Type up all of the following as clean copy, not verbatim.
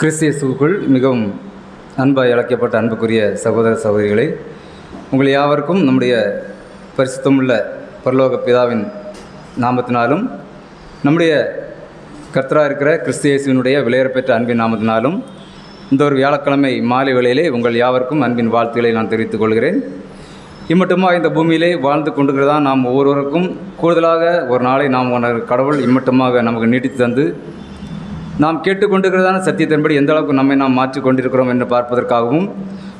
கிறிஸ்து இயேசுவுக்குள் மிகவும் அன்பாய் அழைக்கப்பட்ட அன்புக்குரிய சகோதர சகோதரிகளே, உங்கள் யாவருக்கும் நம்முடைய பரிசுத்தமுள்ள பரலோக பிதாவின் நாமத்தினாலும் நம்முடைய கர்த்தராக இருக்கிற கிறிஸ்து இயேசுவினுடைய விலையேறப்பெற்ற அன்பின் நாமத்தினாலும் இந்த ஒரு வியாழக்கிழமை மாலை வேளையிலே உங்கள் யாவருக்கும் அன்பின் வாழ்த்துக்களை நான் தெரிவித்துக் கொள்கிறேன். இம்மட்டுமா இந்த பூமியிலே வாழ்ந்து கொண்டிருக்கிறதான் நாம் ஒவ்வொருவருக்கும் கூடுதலாக ஒரு நாளை நாம் கடவுள் இம்மட்டுமாக நமக்கு நீட்டித்து தந்து நாம் கேட்டுக்கொண்டிருக்கிறதான சத்தியத்தின்படி எந்த அளவுக்கு நம்மை நாம் மாற்றிக்கொண்டிருக்கிறோம் என்று பார்ப்பதற்காகவும்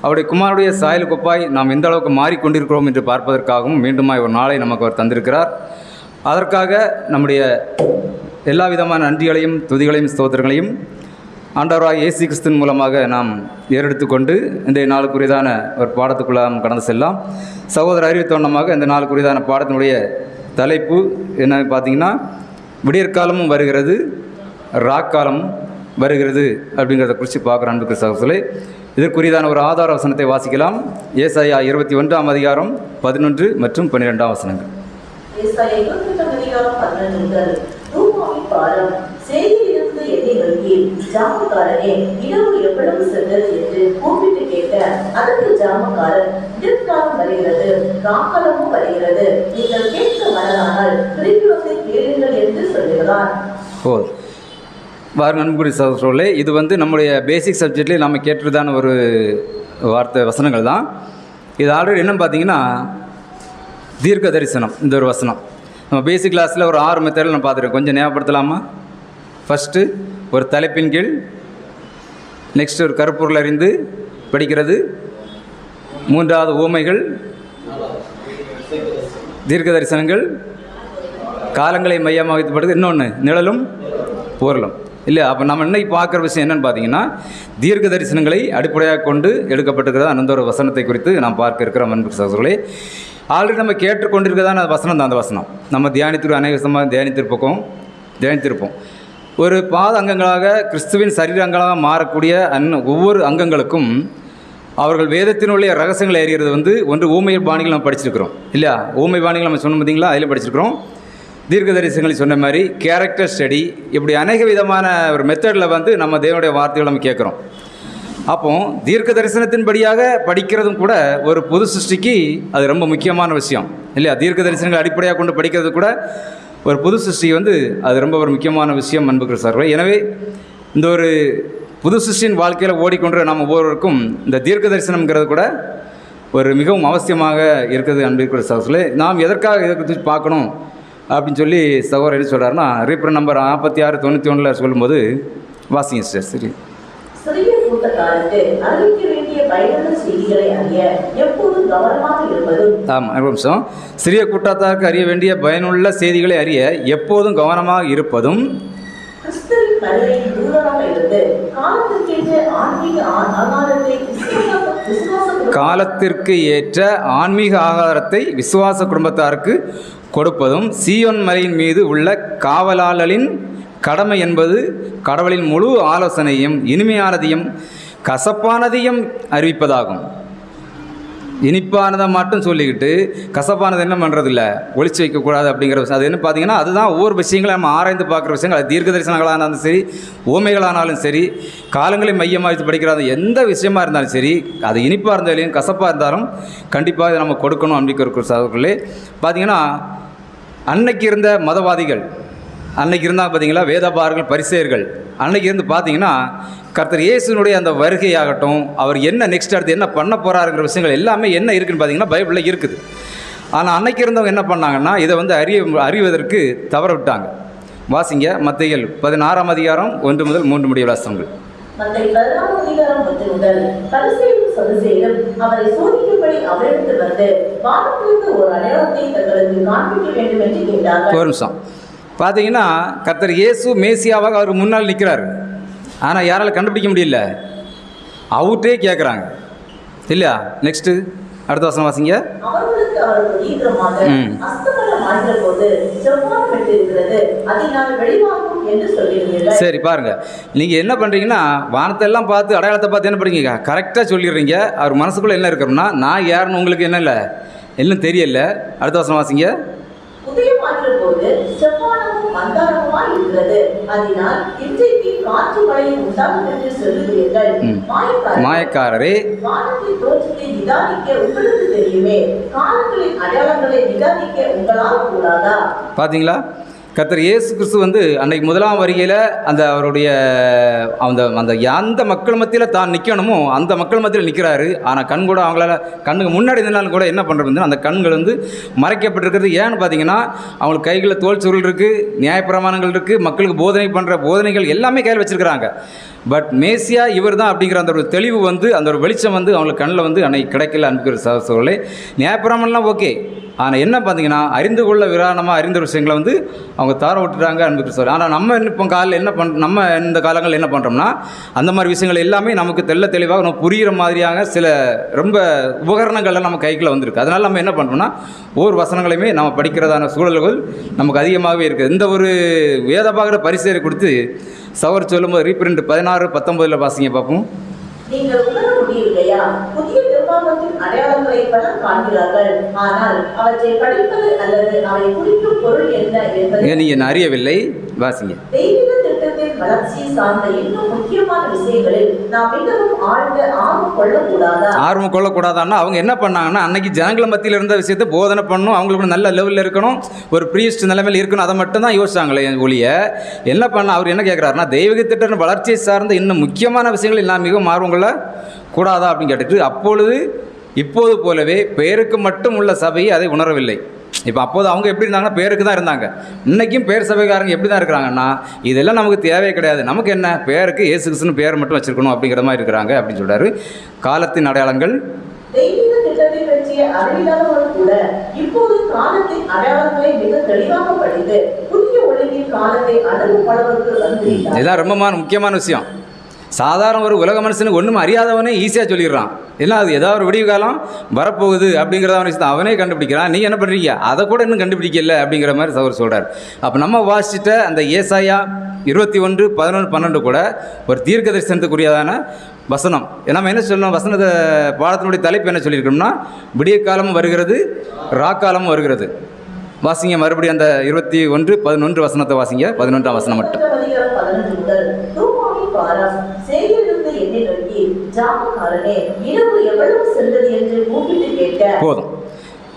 அவருடைய குமாரனுடைய சாயலுக்கொப்பாய் நாம் எந்த அளவுக்கு மாறிக்கொண்டிருக்கிறோம் என்று பார்ப்பதற்காகவும் மீண்டுமாய் ஒரு நாளை நமக்கு அவர் தந்திருக்கிறார். அதற்காக நம்முடைய எல்லா விதமான நன்றிகளையும் துதிகளையும் ஸ்தோத்திரங்களையும் ஆண்டவராகிய இயேசு கிறிஸ்துவின் மூலமாக நாம் ஏறெடுத்து கொண்டு இன்றைய நாளுக்குரியதான ஒரு பாடத்துக்குள்ளே நாம் கடந்து செல்லலாம். சகோதர அறிவித்தோன்னமாக இந்த நாளுக்குரியதான பாடத்தினுடைய தலைப்பு என்ன பார்த்தீங்கன்னா, விடியற்காலமும் வருகிறது, ராக்காலமும் வருகிறது அப்படிங்கிறத குறித்து பார்க்குற அன்புக்கு சகோதரர்களே, இதற்குரியதான ஒரு ஆதார வசனத்தை வாசிக்கலாம். ஏசாயா 21ஆம் அதிகாரம் 11 மற்றும் 12ஆம் வசனங்கள். நண்புக்குரிய சகோதரர்களே, இது நம்முடைய பேசிக் சப்ஜெக்ட்லேயே நம்ம கேட்டுறதான ஒரு வார்த்தை வசனங்கள் தான். இது ஆல்ரெடி என்னன்னு பார்த்தீங்கன்னா தீர்க்க தரிசனம். இந்த ஒரு வசனம் நம்ம பேசிக் கிளாஸில் ஒரு 6 மெத்தடில் நம்ம பார்த்துருக்கோம். கொஞ்சம் ஞாபகப்படுத்தலாமா? ஃபஸ்ட்டு ஒரு தலைப்பின் கீழ், நெக்ஸ்ட்டு ஒரு கருப்பொருள் அறிந்து படிக்கிறது, 3வது ஊமைகள், தீர்க்க தரிசனங்கள், காலங்களை மையமாக வைத்துப்படுது, இன்னொன்று நிழலும் பொருளும் இல்லை. அப்போ நம்ம இன்னைக்கு பார்க்குற விஷயம் என்னென்னு பார்த்தீங்கன்னா, தீர்க்க தரிசனங்களை அடிப்படையாக கொண்டு எடுக்கப்பட்டிருக்கிறதா அந்த ஒரு வசனத்தை குறித்து நாம் பார்க்க இருக்கிறோம். அன்பு சகோதரர்களே, ஆல்ரெடி நம்ம கேட்டுக்கொண்டிருக்கிறதான வசனம் தான். அந்த வசனம் நம்ம அநேக விதமாக தியானித்திருப்போம். ஒரு பாத அங்கங்களாக கிறிஸ்துவின் சரீரங்களாக மாறக்கூடிய ஒவ்வொரு அங்கங்களுக்கும் அவர்கள் வேதத்தினுடைய ரகசியங்களை அறிகிறது ஒன்று ஊமை பாணிகள் நம்ம படிச்சிருக்கிறோம் இல்லையா? ஊமை பாணிகள் நம்ம சொன்ன பார்த்தீங்களா, அதில் படிச்சிருக்கிறோம். தீர்க்க தரிசனங்களை சொன்ன மாதிரி கேரக்டர் ஸ்டடி, இப்படி அநேக விதமான ஒரு மெத்தடில் நம்ம தேவனுடைய வார்த்தைகளை நம்ம கேட்குறோம். அப்போ தீர்க்க தரிசனத்தின்படியாக படிக்கிறதும் கூட ஒரு புது சிருஷ்டிக்கு அது ரொம்ப முக்கியமான விஷயம் இல்லையா? தீர்க்க தரிசனங்களை அடிப்படையாக கொண்டு படிக்கிறது கூட ஒரு புது சிருஷ்டி அது ரொம்ப ஒரு முக்கியமான விஷயம் அன்புக்கிற சார். எனவே இந்த ஒரு புது சிருஷ்டியின் வாழ்க்கையில் ஓடிக்கொண்டு நம்ம ஒவ்வொருவருக்கும் இந்த தீர்க்க தரிசனம்ங்கிறது கூட ஒரு மிகவும் அவசியமாக இருக்குது அன்புக்கிற சார். நாம் எதற்காக இதை குறித்து பார்க்கணும் அப்படின்னு சொல்லி சகோதரர் என்ன சொல்கிறாருன்னா, ரீப்பர் நம்பர் 4691 சொல்லும்போது வாசிங்க சார். சரி, சிறிய கூட்டத்தாருக்கு அறிவிக்க வேண்டிய பயனுள்ள செய்திகளை அறிய எப்போதும் கவனமாக இருப்பதும். ஆமாம், ஒரு நிமிஷம். சிறிய கூட்டத்தாருக்கு அறிய வேண்டிய பயனுள்ள செய்திகளை அறிய எப்போதும் கவனமாக இருப்பதும், கிறிஸ்துவின் வருகையின் தூதராக இருந்து காலத்திற்கு ஏற்ற ஆன்மீக ஆகாரத்தை விசுவாச குடும்பத்தாருக்கு கொடுப்பதும், சீயோன் மலையின் மீது உள்ள காவலாளரின் கடமை என்பது கடவுளின் முழு ஆலோசனையும் இனிமையானதையும் கசப்பானதையும் அறிவிப்பதாகும். இனிப்பானதை மட்டும் சொல்லிக்கிட்டு கசப்பானது என்ன பண்ணுறதில்ல, ஒழிச்சு வைக்கக்கூடாது அப்படிங்கிற விஷயம். அது என்ன பார்த்தீங்கன்னா, அதுதான் ஒவ்வொரு விஷயங்களும் நம்ம ஆராய்ந்து பார்க்குற விஷயங்கள். அது தீர்க்க தரிசனங்களானாலும் சரி, ஊமைகளானாலும் சரி, காலங்களை மையமாக வைத்து படிக்கிற எந்த விஷயமா இருந்தாலும் சரி, அது இனிப்பாக இருந்தாலும் கசப்பாக இருந்தாலும் கண்டிப்பாக இதை நம்ம கொடுக்கணும் அப்படிங்கிற சகோதரர்களே. பார்த்தீங்கன்னா, அன்னைக்கு இருந்த மதவாதிகள், அன்னைக்கு இருந்தால் பார்த்தீங்களா வேதபாரர்கள், பரிசேயர்கள், அன்னைக்கு இருந்து பார்த்தீங்கன்னா கர்த்தர் இயேசுனுடைய அந்த வருகையாகட்டும், அவர் என்ன நெக்ஸ்ட் அடுத்து என்ன பண்ண போகிறாருங்கிற விஷயங்கள் எல்லாமே என்ன இருக்குதுன்னு பார்த்தீங்கன்னா பைபிளில் இருக்குது. ஆனால் அன்னைக்கு இருந்தவங்க என்ன பண்ணாங்கன்னா, இதை அறிவதற்கு தவற விட்டாங்க. வாசிங்க மத்தேயு 16ஆம் அதிகாரம் 1 முதல் 3 முடிய வாசகங்கள். ஒரு நிமிஷம். பார்த்தீங்கன்னா கர்த்தர் இயேசு மேசியாவாக அவர் முன்னால் நிற்கிறார். ஆனால் யாரால் கண்டுபிடிக்க முடியல, அவர்கிட்டே கேட்குறாங்க இல்லையா? நெக்ஸ்ட்டு அடுத்த வசனம் வாசிங்க. சரி பாருங்க, நீங்கள் என்ன பண்ணுறீங்கன்னா வானத்தெல்லாம் பார்த்து அடையாளத்தை பார்த்து என்ன பண்ணுறீங்க, கரெக்டாக சொல்லிடுறீங்க. அவர் மனசுக்குள்ளே என்ன இருக்கிறோம்னா, நான் யாருன்னு உங்களுக்கு என்ன இல்லை, எல்லாம் தெரியல. அடுத்த வசனம் வாசிங்க. உதயமாகிற போது செவ்வானமும் மந்தாரமுமாய் இருக்கிறது. அதனால் இன்றைக்கு காற்று மழை உண்டாகும் என்று சொல்லுகிறீர்கள். மாயக்காரரே, வானத்தின் தோற்றத்தை நிதானிக்க உங்களுக்கு தெரியுமே, காலங்களின் அடையாளங்களை நிதானிக்க உங்களால் கூடாதா? பார்த்தீங்களா? கர்த்தர் இயேசு கிறிஸ்து அன்னைக்கு முதலாம் வருகையில் அவருடைய அந்த மக்கள் மத்தியில் தான் நிற்கணுமோ அந்த மக்கள் மத்தியில் நிற்கிறாரு. ஆனால் கண் கூட அவங்களால கண்ணுக்கு முன்னாடி இருந்தாலும் கூட என்ன பண்ணுறது, அந்த கண்கள் மறைக்கப்பட்டிருக்கிறது. ஏன்னு பார்த்தீங்கன்னா அவங்களுக்கு கைகளில் தோல் சுருள் இருக்குது, நியாயப்பிரமாணங்கள் இருக்குது, மக்களுக்கு போதனை பண்ணுற போதனைகள் எல்லாமே கையில் வச்சுருக்கிறாங்க. பட் மேசியா இவர் தான் அப்படிங்கிற அந்த ஒரு தெளிவு அந்த ஒரு வெளிச்சம் அவங்களுக்கு கண்ணில் அன்னைக்கு கிடைக்கல. அன்புக்கிற சகோதரர்களே, நியாயப்பிரமாணம்லாம் ஓகே, ஆனால் என்ன பார்த்தீங்கன்னா அறிந்து கொள்ள விரானமாக அறிந்த விஷயங்களை அவங்க தார விட்டுறாங்க. அன்புக்கு சொல்ல. ஆனால் நம்ம இப்போ நம்ம இந்த காலங்களில் என்ன பண்ணுறோம்னா அந்த மாதிரி விஷயங்கள் எல்லாமே நமக்கு தெளிவாக நம்ம புரிகிற மாதிரியாக சில ரொம்ப உபகரணங்கள்லாம் நம்ம கைக்குள்ள வந்திருக்கு. அதனால் நம்ம என்ன பண்ணுறோம்னா ஒவ்வொரு வசனங்களையுமே நம்ம படிக்கிறதான சூழல்கள் நமக்கு அதிகமாகவே இருக்குது. இந்த ஒரு வேதபாகர பரிசேரை கொடுத்து சவர் சொல்லும்போது ரீப்ரிண்ட் 16-19 வாசிங்க பார்ப்போம். நீங்கள் உணர முடியவில்லையா? புதிய நிர்வாகத்தின் அடையாளங்களை பலர் காண்கிறார்கள், ஆனால் அவற்றை படிப்பது அல்லது அவை குறிக்கும் பொருள் என்ன என்பதை நீங்கள் அறியவில்லை. வாசிங்க. தெய்வீக திட்டத்தின் வளர்ச்சியை சார்ந்த இன்னும் முக்கியமான விஷயங்களில் நாம் மிகவும் ஆழ்ந்த ஆர்வம் கொள்ளக்கூடாதா? ஆர்வம் கொள்ளக்கூடாதான்னா அவங்க என்ன பண்ணாங்கன்னா அன்னைக்கு ஜனங்கள் மத்தியில் இருந்த விஷயத்தை போதனை பண்ணணும், அவங்களுக்கு நல்ல லெவலில் இருக்கணும், ஒரு ப்ரீஸ்ட் நிலைமையில் இருக்கணும், அதை மட்டும் தான் யோசிச்சாங்களே ஒழிய என்ன பண்ண அவர் என்ன கேட்குறாருன்னா தெய்வீக திட்டத்தின் வளர்ச்சியை சார்ந்த இன்னும் முக்கியமான விஷயங்களில் நான் மிகவும் ஆர்வம் கூடாதா அப்படின்னு கேட்டுட்டு இப்போது போலவே பெயருக்கு மட்டும் உள்ள சபையை அதை உணரவில்லை. இப்போ அப்போது அவங்க எப்படி இருந்தாங்கன்னா பேருக்கு தான் இருந்தாங்க. இன்றைக்கும் பேர் சபைக்காரங்க எப்படி தான் இருக்கிறாங்கன்னா இதெல்லாம் நமக்கு தேவையே கிடையாது, நமக்கு என்ன பேருக்கு இயேசு கிறிஸ்துன்னு பேர் மட்டும் வச்சுருக்கணும் அப்படிங்கிற மாதிரி இருக்கிறாங்க அப்படின்னு சொல்கிறாரு. காலத்தின் அடையாளங்கள் தெய்வீக திட்டத்தை பற்றிய அறிவில்லாதவர்கள் கூட இப்போது காலத்தின் அடையாளங்களை மிக தெளிவாக படித்து புதிய ஒழுங்கின் காலத்தை அணுகும் அளவுக்கு வந்துவிட்டார். இதுதான் ரொம்ப முக்கியமான விஷயம். சாதாரண ஒரு உலக மனுஷனுக்கு ஒன்றும் அறியாதவனே ஈஸியாக சொல்லிடுறான். இல்லை அது ஏதாவது ஒரு விடிவு காலம் வரப்போகுது அப்படிங்கிறத விஷயத்தை அவனே கண்டுபிடிக்கிறான். நீங்கள் என்ன பண்ணுறீங்க, அதை கூட இன்னும் கண்டுபிடிக்கல அப்படிங்கிற மாதிரி அவர் சொல்கிறார். அப்போ நம்ம வாசிச்சிட்ட அந்த ஏசாயா 21:11-12 கூட ஒரு தீர்க்க தரிசனத்துக்குரியதான வசனம். நம்ம என்ன சொல்லணும், வசனத்தை பாடத்தினுடைய தலைப்பு என்ன சொல்லியிருக்கோம்னா விடிய காலமும் வருகிறது, ராக்காலமும் வருகிறது. வாசிங்க மறுபடியும் அந்த 21:11 வசனத்தை வாசிங்க. 11ஆம் வசனம் மட்டும். போதும்.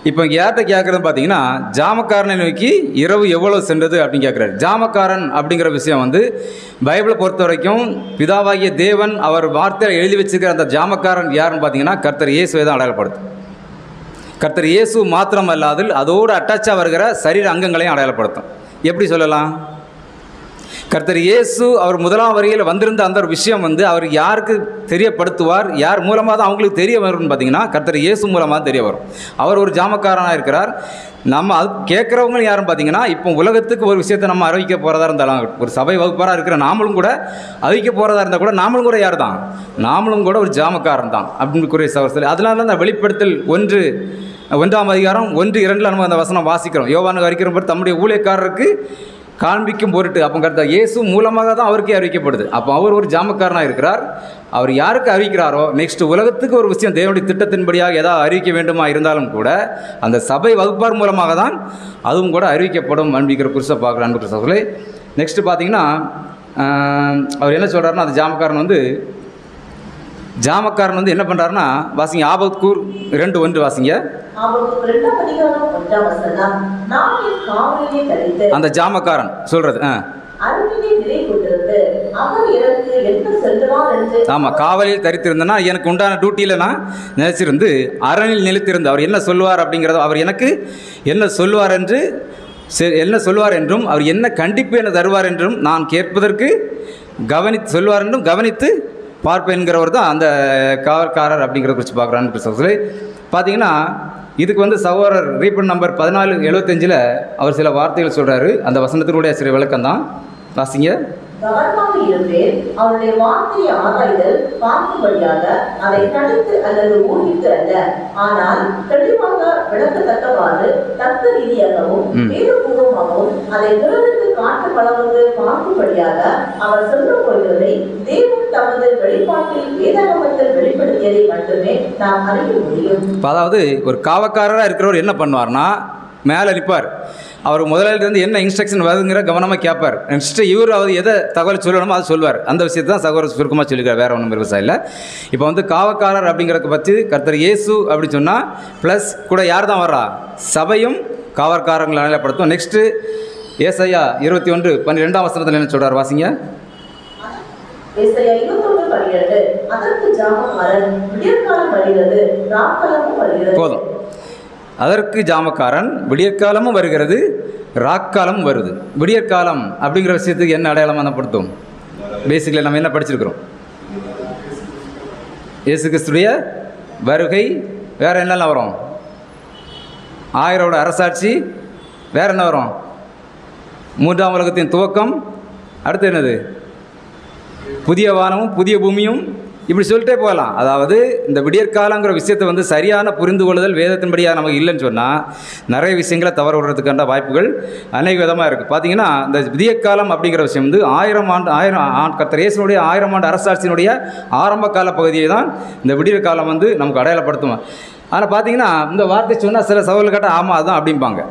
இப்போ இங்கே யார்கிட்ட கேட்குறது பார்த்தீங்கன்னா ஜாமக்காரனை நோக்கி இரவு எவ்வளோ சென்றது அப்படின்னு கேட்குறாரு. ஜாமக்காரன் அப்படிங்கிற விஷயம் பைபிளை பொறுத்த வரைக்கும் பிதாவாகிய தேவன் அவர் வார்த்தையில் எழுதி வச்சுக்கிற அந்த ஜாமக்காரன் யாருன்னு பார்த்தீங்கன்னா கர்த்தர் இயேசுவை தான் அடையாளப்படுது. கர்த்தர் இயேசு மாத்திரம் அல்லாது அதோடு அட்டாச்சாக வருகிற சரீர அங்கங்களையும் அடையாளப்படுத்தும். எப்படி சொல்லலாம், கர்த்தர் இயேசு அவர் முதலாம் வரியில் வந்திருந்த அந்த ஒரு விஷயம் அவர் யாருக்கு தெரியப்படுத்துவார், யார் மூலமாக தான் அவங்களுக்கு தெரிய வரும்னு பார்த்தீங்கன்னா கர்த்தர் இயேசு மூலமாக தெரிய வரும். அவர் ஒரு ஜாமக்காரனாக இருக்கிறார். நம்ம அது கேட்குறவங்க யாரும் பார்த்தீங்கன்னா இப்போ உலகத்துக்கு ஒரு விஷயத்தை நம்ம அறிவிக்க போகிறதா இருந்தாலும் ஒரு சபை வகுப்பாராக இருக்கிற நாமளும் கூட அறிவிக்க போகிறதா இருந்தால் கூட நாமளும் கூட யார் தான், நாமளும் கூட ஒரு ஜாமக்காரன் தான் அப்படின்னு கூறிய சகோதரர். அதனால தான் அந்த வெளிப்படுத்தல் 1:1 அதிகாரம் 1:2 நம்ம அந்த வசனம் வாசிக்கிறோம். யோவானுக்கு அறிக்கிற போது தம்முடைய ஊழியக்காரருக்கு காண்பிக்கும் பொருட்டு. அப்போ கர்த்தர் இயேசு மூலமாக தான் அவருக்கே அறிவிக்கப்படுது. அப்போ அவர் ஒரு ஜாமக்காரனாக இருக்கிறார். அவர் யாருக்கு அறிவிக்கிறாரோ நெக்ஸ்ட் உலகத்துக்கு ஒரு விஷயம் தேவனுடைய திட்டத்தின்படியாக ஏதாவது அறிவிக்க வேண்டுமா இருந்தாலும் கூட அந்த சபை வகுப்பார் மூலமாக தான் அதுவும் கூட அறிவிக்கப்படும் அப்படிங்கிற குறிச்சை பார்க்குற அன்பு சகோதரர்களே. நெக்ஸ்ட்டு பார்த்தீங்கன்னா அவர் என்ன சொல்கிறாருன்னா அந்த ஜாமக்காரன் என்ன பண்ணுறாருன்னா வாசிங்க ஆபத்கூர் 2:1 வாசிங்க. அந்த ஜாமக்காரன் சொல்றது ஆமா, காவலில் தரித்திருந்தனா எனக்கு உண்டான டியூட்டியில் நான் நினைச்சிருந்து அரணில் நிலைத்திருந்து அவர் என்ன சொல்லுவார் அப்படிங்கிறத, அவர் எனக்கு என்ன சொல்லுவார் என்றும் அவர் என்ன கண்டிப்பு என்ன தருவார் என்றும் நான் கேட்பதற்கு சொல்லுவார் என்றும் கவனித்து பார்ப்பேன்கிறவர் தான் அந்த காவல்காரர் அப்படிங்கிறத குறித்து பார்க்குறான்னு சொல்லி பார்த்தீங்கன்னா இதுக்கு சகோதரர் ரீபன் நம்பர் 1475 அவர் சில வார்த்தைகள் சொல்கிறாரு. அந்த வசனத்தினுடைய சில விளக்கம் தான் வாசிங்க. கவனமாக இருப்பேன், அவருடைய வார்த்தையை ஆராய்தல் பார்க்கும்படியாக அதை தடுத்து அல்லது ஊகித்து அல்ல, ஆனால் தெளிவாக விளக்கத்தக்கவாறு தர்க்க ரீதியாகவும் வேதபூர்வமாகவும் அதை உலகத்துக்கு காட்டு பலவுக்கு பார்க்கும்படியாக அவர் சொல்ல போகிறதை தேவன் தமது வெளிப்பாட்டில் வேதாகமத்தில் வெளிப்படுத்தியதை மட்டுமே நாம் அறிய முடியும். அதாவது ஒரு காவக்காரராக இருக்கிறவர் என்ன பண்ணுவார்னா மேலே நிற்பார். அவர் முதலாளிலேருந்து என்ன இன்ஸ்ட்ரக்ஷன் வருதுங்கிற கவனமாக கேட்பார். நெக்ஸ்ட்டு இவர் அவர் எதை தகவல் சொல்லணுமோ அதை சொல்வார். அந்த விஷயத்தை தான் சகோதரர் சுருக்கமாக சொல்லிக்கிறார், வேறு ஒன்றும் விவசாயம் இல்லை. இப்போ வந்து காவக்காரர் அப்படிங்கிறத பற்றி கர்த்தர் இயேசு அப்படின்னு சொன்னால் ப்ளஸ் கூட யார் தான் வர்றா? சபையும் காவற்காரங்களை நிலைப்படுத்தும். நெக்ஸ்ட்டு ஏசாயா 21:12 என்ன சொல்கிறார் வாசிங்க. ஏசாயா 21:12 அதற்கு ஜாமக்காரன் விடியற்காலம் வருகிறது ராக்காலமும் வருகிறது. போதும். அதற்கு ஜாமக்காரன் விடியற்காலமும் வருகிறது ராக்காலமும் வருது. விடியற்காலம் அப்படிங்கிற விஷயத்துக்கு என்ன அடையாளமாக படுத்தும்? பேசிக்கலி நம்ம என்ன படிச்சிருக்கிறோம்? இயேசு கிறிஸ்துடைய வருகை. வேறு என்னெல்லாம் வரும்? 1000 அரசாட்சி. வேறு என்ன வரும்? 3ஆம் உலகத்தின் துவக்கம். அடுத்து என்னது? புதிய வானமும் புதிய பூமியும். இப்படி சொல்லிட்டே போகலாம். அதாவது இந்த விடியற்காலங்கிற விஷயத்தை வந்து சரியான புரிந்து கொள்ளுதல் வேதத்தின்படியாக நமக்கு இல்லைன்னு சொன்னால் நிறைய விஷயங்களை தவற விடுறதுக்கான வாய்ப்புகள் அநேக விதமாக இருக்குது. பார்த்தீங்கன்னா இந்த விடியற்காலம் அப்படிங்கிற விஷயம் வந்து 1000 கர்த்தர் இயேசுனுடைய 1000 ஆண்டு அரசாட்சியினுடைய ஆரம்ப கால பகுதியை தான் இந்த விடியற்காலம் வந்து நமக்கு அடையாளப்படுத்தும். ஆனால் பார்த்தீங்கன்னா இந்த வார்த்தை சொன்னால் சில சவால்கள் கேட்டால் ஆமாம் அதுதான் அப்படிம்பாங்க.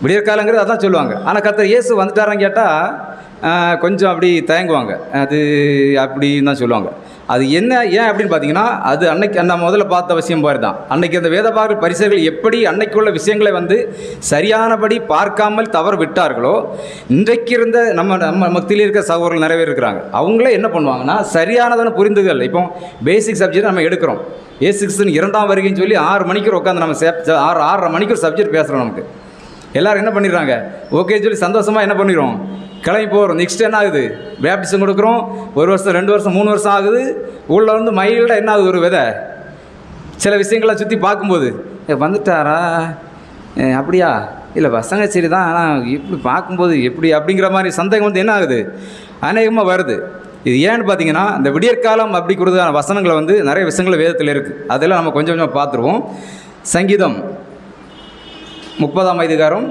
விடியற்காலங்கிறது அதான் சொல்லுவாங்க. ஆனால் கர்த்தர் இயேசு வந்துட்டாரான்னு கேட்டால் கொஞ்சம் அப்படி தயங்குவாங்க. அது அப்படின்னு தான் சொல்லுவாங்க. அது என்ன ஏன் அப்படின்னு பார்த்தீங்கன்னா அது அன்னைக்கு நம்ம முதல்ல பார்த்த விஷயம் மாதிரி தான். அன்னைக்கு அந்த வேதபாரகர் பரிசேயர்கள் எப்படி அன்னைக்குள்ள விஷயங்களை வந்து சரியானபடி பார்க்காமல் தவறு விட்டார்களோ இன்றைக்கு இருந்த நம்ம மத்தியில் இருக்கிற சகோதரர்கள் நிறைய பேர் இருக்கிறாங்க. அவங்களே என்ன பண்ணுவாங்கன்னா சரியானதான புரிந்துகள். இப்போ பேசிக் சப்ஜெக்ட் நம்ம எடுக்கிறோம். A6 2ஆம் வருகைன்னு சொல்லி 6 மணிக்கு உட்காந்து நம்ம 6:30 மணிக்கு ஒரு சப்ஜெக்ட் பேசுகிறோம். நமக்கு எல்லோரும் என்ன பண்ணிடுறாங்க? ஓகேன்னு சொல்லி சந்தோஷமாக என்ன பண்ணிடுறோம்? கிளம்பி போகிறோம். நெக்ஸ்ட் என்ன ஆகுது? பேப்டிசம் கொடுக்குறோம். 1 வருஷம் 2 வருஷம் 3 வருஷம் ஆகுது. உள்ள வந்து மைல்டாக என்ன ஆகுது? ஒரு விதை சில விஷயங்களை சுற்றி பார்க்கும்போது வந்துட்டாரா அப்படியா இல்லை பசங்க சரி தான், ஆனால் இப்படி பார்க்கும்போது எப்படி அப்படிங்கிற மாதிரி சந்தேகம் வந்து என்ன ஆகுது? அநேகமாக வருது. இது ஏன்னு பார்த்தீங்கன்னா இந்த விடியற்காலம் அப்படிங்கிறதான வசனங்களை வந்து நிறைய விஷயங்கள் வேதத்தில் இருக்குது. அதெல்லாம் நம்ம கொஞ்சம் கொஞ்சமாக பார்த்துருவோம். சங்கீதம் 30ஆம் அதிகாரம்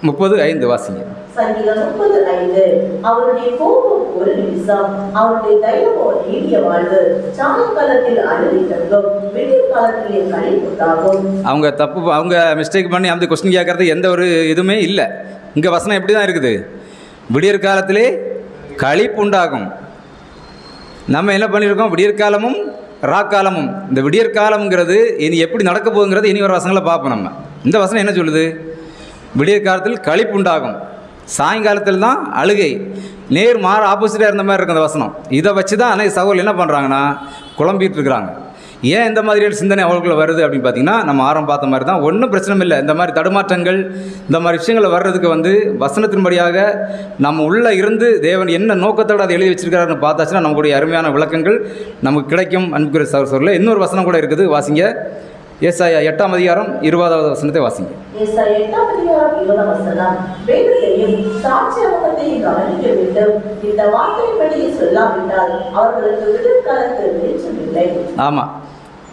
30:5 வாசிங்க. சங்கீதம் 30:5 அவருடைய கோபம் ஒரு நிமிஷம், அவருடைய தைரியமோ நீடிய வாழ்வு. சாயங்காலத்தில் அழுகை தங்கும், விடியற் காலத்திலே களிப்புண்டாகும். அவங்க மிஸ்டேக் பண்ணி அந்த கொஸ்டின் கேட்கறது எந்த ஒரு இதுவுமே இல்லை. இங்கே வசனம் எப்படி தான் இருக்குது? விடியற் காலத்திலே களிப்புண்டாகும். நம்ம என்ன பண்ணியிருக்கோம்? விடியற்காலமும் ராக்காலமும். இந்த விடியற்காலம்ங்கிறது இனி எப்படி நடக்க போகுங்கிறது இனி ஒரு வசனங்களை பார்ப்போம். நம்ம இந்த வசனம் என்ன சொல்லுது? விடியற் காலத்தில் களிப்புண்டாகும், சாயங்காலத்தில் தான் அழுகை. நேர் ஆப்போசிட்டாக இருந்த மாதிரி இருக்குது அந்த வசனம். இதை வச்சு தான் அன்றைய சகோதரர்கள் என்ன பண்ணுறாங்கன்னா குழம்பிட்டு இருக்கிறாங்க. ஏன் இந்த மாதிரியான சிந்தனை அவர்களுக்குள்ள வருது அப்படின்னு பார்த்தீங்கன்னா நம்ம ஆரம்பம் பார்த்த மாதிரி தான். ஒன்றும் பிரச்சனை இல்லை. இந்த மாதிரி தடுமாற்றங்கள் இந்த மாதிரி விஷயங்களை வர்றதுக்கு வந்து வசனத்தின்படியாக நம்ம உள்ளே இருந்து தேவன் என்ன நோக்கத்தோடு அதை எழுதி வச்சிருக்கிறாருன்னு பார்த்தாச்சுன்னா நம்மளுடைய அருமையான விளக்கங்கள் நமக்கு கிடைக்கும். அன்புக்குரிய சகோதரர்களே, இன்னொரு வசனம் கூட இருக்குது, வாசிங்க. ஏசாயா 8ஆம் அதிகாரம் 20வது வசனத்தை வாசிங்க. ஏசாயா 8ஆம் அதிகாரம் 20ஆம் வசனம். வேதத்தையும் சாட்சியத்தையும் கவனிக்க வேண்டும். இந்த வார்த்தையின்படியே சொல்லாவிட்டால் அவர்களுக்கு விடியற்காலத்து வெளிச்சம் இல்லை. ஆமாம்,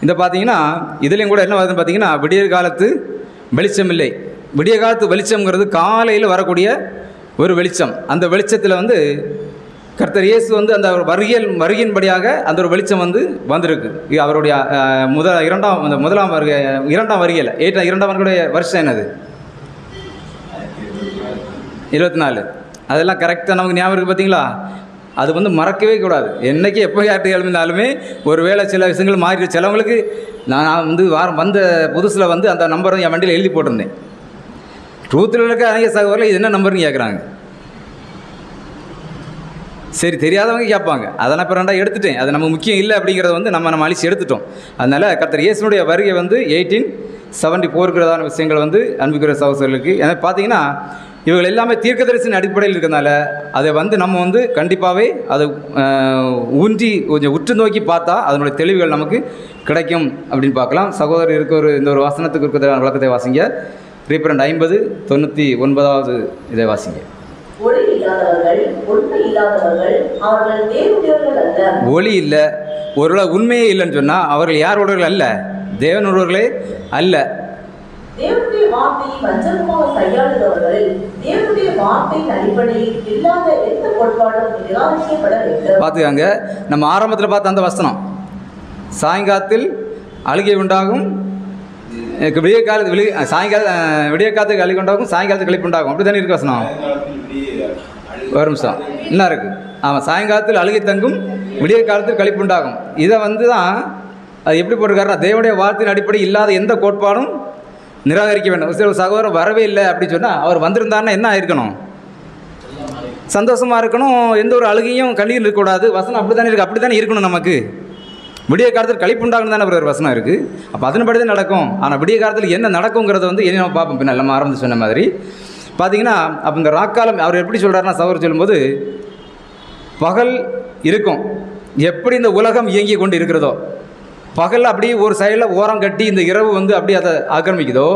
இந்த பார்த்தீங்கன்னா இதுலேயும் கூட என்ன வருதுன்னு பார்த்தீங்கன்னா விடியற் காலத்து வெளிச்சம் இல்லை. விடிய காலத்து வெளிச்சம்ங்கிறது காலையில் வரக்கூடிய ஒரு வெளிச்சம். அந்த வெளிச்சத்தில் வந்து கர்த்தர் இயேசு வந்து அந்த வருகையின்படியாக அந்த ஒரு வெளிச்சம் வந்து வந்திருக்கு. அவருடைய முதலாம் வருகை 2ஆம் வருகையில் 2ஆம் வருகையுடைய வருஷம் என்னது? 24. அதெல்லாம் கரெக்டாக நமக்கு ஞாபகம் இருக்குது பார்த்தீங்களா? அது வந்து மறக்கவே கூடாது. என்றைக்கு எப்போ யார்ட்டு எழுதினாலுமே ஒரு வேளை சில விஷயங்கள் மாறி சிலவங்களுக்கு நான் வந்து வந்த புதுசில் வந்து அந்த நம்பரை என் வண்டியில் எழுதி போட்டிருந்தேன். ட்ரூத்தில் இருக்க அநேக சகோதரர்கள் இது என்ன நம்பர்னு கேட்குறாங்க. சரி, தெரியாதவங்க கேட்பாங்க. அதெல்லாம் இப்போ 2 எடுத்துட்டேன். அது நமக்கு முக்கியம் இல்லை அப்படிங்கிறத வந்து நம்ம அழிச்சு எடுத்துட்டோம். அதனால் கர்த்தர் இயேசுனுடைய வருகை வந்து 1874 விஷயங்கள் வந்து அன்புக்குரிய சகோதரர்களுக்கு ஏன்னா பார்த்தீங்கன்னா இவர்கள் எல்லாமே தீர்க்கதரிசன அடிப்படையில் இருக்கிறதுனால அதை வந்து நம்ம வந்து கண்டிப்பாகவே அதை ஊன்றி கொஞ்சம் உற்று நோக்கி பார்த்தா அதனுடைய தெளிவுகள் நமக்கு கிடைக்கும் அப்படின்னு பார்க்கலாம். சகோதரர் இருக்க இந்த ஒரு வசனத்துக்கு இருக்கிற விளக்கத்தை வாசிங்க. ரீப்ரண்ட் 50:99 இதை வாசிங்க. ஒளி இல்லை, ஒருவேளை உண்மையே இல்லைன்னு சொன்னால் அவர்கள் யாரோடவர்கள் அல்ல, தேவனுடையவர்களே அல்ல. தேவனுடைய வார்த்தையை வஞ்சகமாக கையாளுபவர்கள் தேவனுடைய வார்த்தையின் அடிப்படையில் இல்லாத எந்த கோட்பாடும் நிராகரிக்கப்பட வேண்டும். பார்த்துக்காங்க, நம்ம ஆரம்பத்தில் பார்த்த அந்த வசனம் சாயங்காலத்தில் அழுகை உண்டாகும், விடிய காலத்து விடிய காலத்துக்கு களி உண்டாகும், சாயங்காலத்துக்கு களிப்பு உண்டாகும். அப்படி தானே இருக்கு வசனம். ஒரு நிமிஷம் என்ன இருக்குது? ஆமாம், சாயங்காலத்தில் அழுகை தங்கும், விடிய காலத்தில் களிப்பு உண்டாகும். இதை தான் அது எப்படி போட்டிருக்காருன்னா, தேவனுடைய வார்த்தையின் அடிப்படை இல்லாத எந்த கோட்பாடும் நிராகரிக்க வேண்டும். சில சகோதரர் வரவே இல்லை அப்படின்னு சொன்னால் அவர் வந்திருந்தாருன்னா என்ன ஆயிருக்கணும்? சந்தோஷமாக இருக்கணும், எந்த ஒரு அழுகையும் கண்ணீர் இருக்கக்கூடாது. வசனம் அப்படி தானே இருக்குது, அப்படி தானே இருக்கணும். நமக்கு விடிய காலத்தில் களிப்பு உண்டாகணும் தானே ஒரு வசனம் இருக்குது. அப்போ அதன்படி தான் நடக்கும். ஆனால் விடிய காலத்தில் என்ன நடக்குங்கிறத என்ன நம்ம பார்ப்போம். பின்ன எல்லாம் ஆரம்பித்து சொன்ன மாதிரி பார்த்தீங்கன்னா, அப்போ இந்த ராக்காலம் அவர் எப்படி சொல்கிறாருன்னா, சகோதரர் சொல்லும்போது பகல் இருக்கும். எப்படி இந்த உலகம் இயங்கி கொண்டு இருக்கிறதோ, பகல் அப்படியே ஒரு சைடில் ஓரம் கட்டி இந்த இரவு அப்படியே அதை ஆக்கிரமிக்குதோ,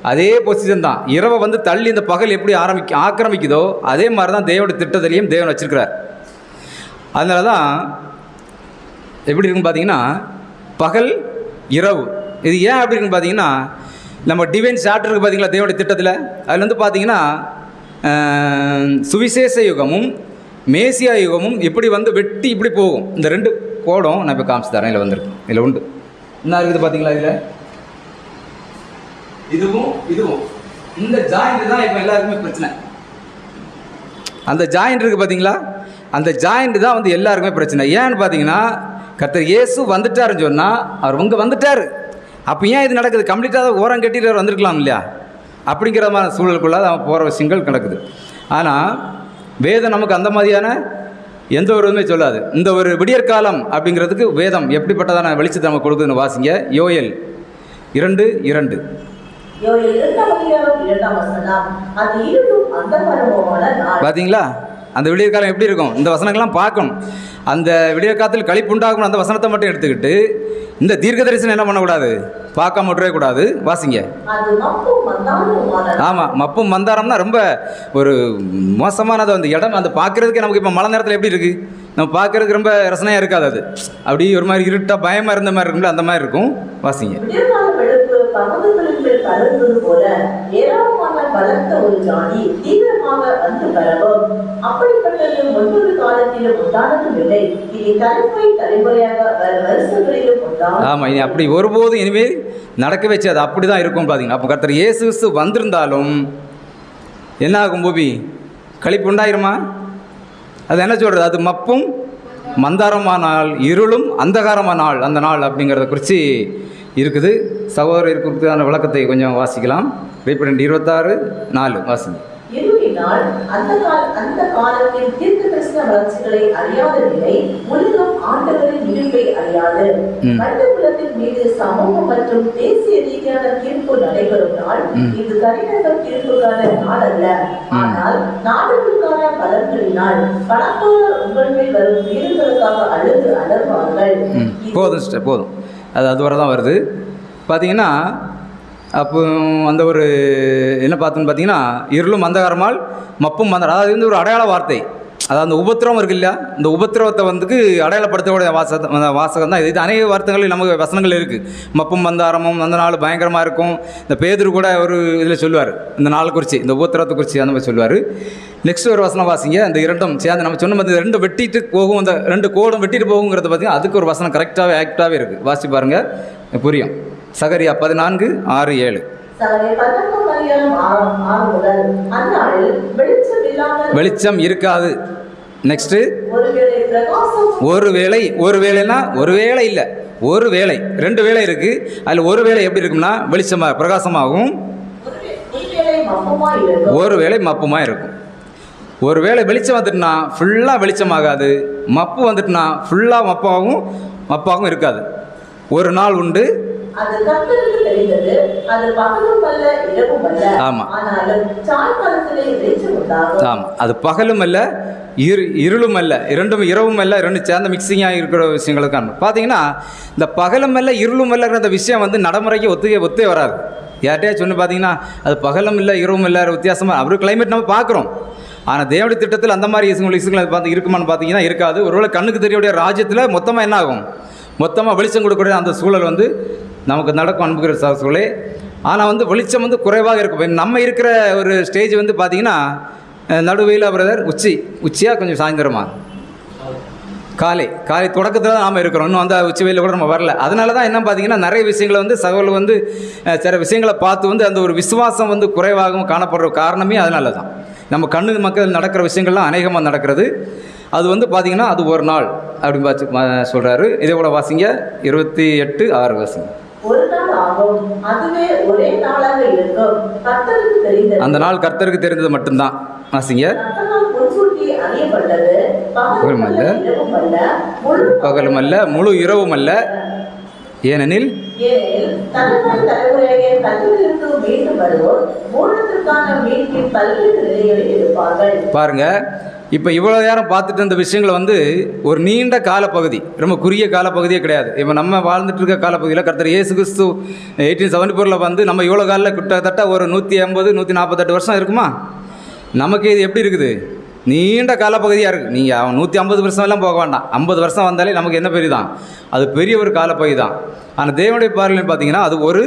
அதே பொசிஷன் தான் இரவை தள்ளி இந்த பகல் எப்படி ஆக்கிரமிக்குதோ, அதே மாதிரி தான் தேவனுடைய திட்டத்திலையும் தேவன் வச்சிருக்கிறார். அதனால தான் எப்படி இருக்குன்னு பார்த்தீங்கன்னா, பகல் இரவு இது ஏன் அப்படி இருக்குன்னு பார்த்தீங்கன்னா, நம்ம டிவைன் சார்ட் இருக்குது பார்த்தீங்களா தேவனுடைய திட்டத்தில். அதில் பார்த்தீங்கன்னா சுவிசேஷ யுகமும் மேசியா யுகமும் இப்படி வெட்டி இப்படி போகும். இந்த ரெண்டு கோடம் நான் இப்போ காமிச்சு தரேன். இதில் வந்திருக்கு, இதில் உண்டு. என்ன இருக்குது பார்த்தீங்களா? இதில் இதுவும் இந்த ஜாயிண்ட் தான் இப்போ எல்லாருக்குமே பிரச்சனை. அந்த ஜாயிண்ட் இருக்குது பார்த்தீங்களா? அந்த ஜாயிண்ட் தான் எல்லாருக்குமே பிரச்சனை. ஏன்னு பார்த்தீங்கன்னா, கர்த்தர் இயேசு வந்துட்டாருன்னு சொன்னால் அவர் வந்துட்டார். அப்போ ஏன் இது நடக்குது? கம்ப்ளீட்டாக ஓரம் கட்டிட்டு அவர் வந்திருக்கலாம் இல்லையா? அப்படிங்கிற மாதிரி சூழலுக்குள்ளாத அவன் போகிற விஷயங்கள் நடக்குது. ஆனால் வேதம் நமக்கு அந்த மாதிரியான எந்த ஒரு இதுவுமே சொல்லாது. இந்த ஒரு விடியற்காலம் அப்படிங்கிறதுக்கு வேதம் எப்படிப்பட்டதான வெளிச்சத்தை நமக்கு கொடுக்குதுன்னு வாசிங்க. யோயல் 2:2. பார்த்தீங்களா? அந்த விடியற்காலம் எப்படி இருக்கும்? இந்த வசனங்கள்லாம் பார்க்கணும். அந்த விடியற்காலத்தில் களிப்பு உண்டாகணும் அந்த வசனத்தை மட்டும் எடுத்துக்கிட்டு இந்த தீர்க்க தரிசனம் என்ன பண்ணக்கூடாது? பார்க்காம விட்டுறவே கூடாது. வாசிங்க. ஆமாம், மப்பும் மந்தாரம்னா ரொம்ப ஒரு மோசமானது. இடம் பார்க்குறதுக்கு நமக்கு இப்போ மழை நேரத்தில் எப்படி இருக்குது? நம்ம பார்க்குறதுக்கு ரொம்ப ரசனையாக இருக்காது. அது அப்படி ஒரு மாதிரி இருட்டாக பயமாக இருந்த மாதிரி இருக்கும்ல, அந்த மாதிரி இருக்கும். வாசிங்க. ஆமாம், இனி அப்படி ஒருபோதும் இனிமேல் நடக்க வச்சு அது அப்படி தான் இருக்கும். பார்த்தீங்கன்னா அப்போ கர்த்தர் இயேசு வந்திருந்தாலும் என்ன ஆகும்? பூமி களிப்பு உண்டாயிருமா? அது என்ன சொல்கிறது? அது மப்பும் மந்தாரமானால் இருளும் அந்தகாரமானால் அந்த நாள் அப்படிங்கிறத குறித்து இருக்குது. சகோதரர் குறித்தான விளக்கத்தை கொஞ்சம் வாசிக்கலாம். வெளிப்படையின் 26:4 வாசிங்க. அந்த காலத்தில் தீர்க்கதரிசன வளர்ச்சிகளை அறியாத நிலை உலகம் ஆண்டவரின் இருப்பை அறியாது. மனிதகுலத்தின் மீது சமூக மற்றும் தேசிய ரீதியான தீர்ப்பு நடைபெறும் நாள் இது தனிநபர் தீர்ப்புக்கான நாள் அல்ல, ஆனால் நாடுகளுக்கான பலன்களினால் பணக்காரர் உங்கள் மேல் வரும் வீடுகளுக்காக அழுது அலர்வார்கள். போதும், அது வரை தான் வருது. பார்த்தீங்கன்னா அப்போ அந்த ஒரு என்ன பார்த்தோன்னு பார்த்தீங்கன்னா, இருளும் அந்தகாரமால் மப்பும் மந்தாரம், அதாவது ஒரு அடையாள வார்த்தை. அதாவது அந்த உபத்திரவம் இருக்கு இல்லையா? இந்த உபத்திரவத்தை அடையாளப்படுத்தக்கூடிய வாசகம் தான் இது. அநேக வார்த்தைகள் நமக்கு வசனங்கள் இருக்குது. மப்பும் மந்தாரமும் அந்த நாள் பயங்கரமாக இருக்கும். இந்த பேதுரு கூட ஒரு இதில் சொல்லுவார், இந்த நாள் குறித்து, இந்த உபத்திரவத்தை குறித்து அந்த மாதிரி சொல்லுவார். நெக்ஸ்ட் ஒரு வசனம் வாசிங்க. அந்த இரண்டும் சேர்ந்து நம்ம சொன்ன மாதிரி ரெண்டும் வெட்டிட்டு போகும், அந்த ரெண்டு கோடும் வெட்டிட்டு போகுங்கிறத பார்த்தீங்கன்னா அதுக்கு ஒரு வசனம் கரெக்டாகவே ஆக்டாகவே இருக்குது. வாசி பாருங்கள், புரியும். சகரியா 14:6-7. வெளிச்சம் இருக்காது. நெக்ஸ்ட் ஒருவேளைனா ஒருவேளை இல்லை, ஒரு வேளை, ரெண்டு வேளை இருக்கு. அதில் ஒரு வேளை எப்படி இருக்கும்னா வெளிச்சமாக பிரகாசமாகவும், ஒரு வேளை மப்புமா இருக்கும். ஒரு வேளை வெளிச்சம் வந்துட்டுனா ஃபுல்லாக வெளிச்சமாகாது, மப்பு வந்துட்டுனா ஃபுல்லாக மப்பாகவும் இருக்காது. ஒரு நாள் உண்டு. ஆமாம், அது பகலும் அல்ல இருளும் அல்ல, இரண்டும் இரவும் அல்ல, ரெண்டு சேர்ந்த மிக்சிங்காக இருக்கிற விஷயங்களுக்கான பார்த்தீங்கன்னா இந்த பகலும் அல்ல இருளும் இல்லைங்கிற அந்த விஷயம் நடைமுறைக்கு ஒத்தே வராது. யார்கிட்டயா சொன்னு பார்த்தீங்கன்னா அது பகலும் இல்லை இரவும் இல்லை வித்தியாசமாக அவரு கிளைமேட் நம்ம பார்க்குறோம். ஆனால் தேவனுடைய திட்டத்தில் அந்த மாதிரி விஷயங்கள் பார்த்து இருக்குமான்னு பார்த்தீங்கன்னா இருக்காது. ஒருவேளை கண்ணுக்கு தெரியக்கூடிய ராஜ்யத்தில் மொத்தமாக என்ன ஆகும்? மொத்தமாக வெளிச்சம் கொடுக்கக்கூடிய அந்த சூழல் நமக்கு நடக்கும் அன்புகிற சூழலே. ஆனால் வெளிச்சம் குறைவாக இருக்கும். நம்ம இருக்கிற ஒரு ஸ்டேஜ் பார்த்தீங்கன்னா நடுவையில் பிரதர் உச்சியாக கொஞ்சம் சாயந்தரமா காலை தொடக்கத்தில் தான் நாம் இருக்கிறோம். இன்னும் அந்த உச்சி வெயிலில் கூட நம்ம வரல. அதனால தான் என்ன பார்த்தீங்கன்னா நிறைய விஷயங்களை வந்து சகோதரர்கள் வந்து சில விஷயங்களை பார்த்து வந்து அந்த ஒரு விசுவாசம் வந்து குறைவாகவும் காணப்படுற காரணமே அதனால தான். நம்ம கண்ணு மக்கள் நடக்கிற விஷயங்கள்லாம் அநேகமாக நடக்கிறது. அது வந்து பார்த்திங்கன்னா அது ஒரு நாள் அப்படின்னு பார்த்து சொல்கிறாரு. இதே போல் வாசிங்க 28:6 வாசிங்க. ஒரு நாள் ஆகும், அதுவே ஒரே நாளாக இருக்கும், கர்த்தருக்கு தெரிந்தது. அந்த நாள் கர்த்தருக்கு தெரிந்தது மட்டும்தான். வாசிங்க. பகலும் அல்ல முழு இரவும் அல்ல, ஏனெனில் பாருங்க. இப்போ இவ்வளோ நேரம் பார்த்துட்டு இந்த விஷயங்களை வந்து ஒரு நீண்ட காலப்பகுதி, ரொம்ப குறுகிய காலப்பகுதியே கிடையாது. இப்போ நம்ம வாழ்ந்துட்டு இருக்க காலப்பகுதியில் கர்த்தர் இயேசு கிறிஸ்து 1874 வந்து நம்ம இவ்வளோ காலில் கிட்டத்தட்ட ஒரு 150 148 வருஷம் இருக்குமா? நமக்கு இது எப்படி இருக்குது? நீண்ட காலப்பகுதியாக இருக்குது. நீங்கள் அவன் 150 வருஷம்லாம் போக வேண்டாம், 50 வருஷம் வந்தாலே நமக்கு என்ன பெரிய தான், அது பெரிய ஒரு காலப்பகுதி தான். ஆனால் தேவனுடைய பார்வையில் பார்த்தீங்கன்னா அது ஒரு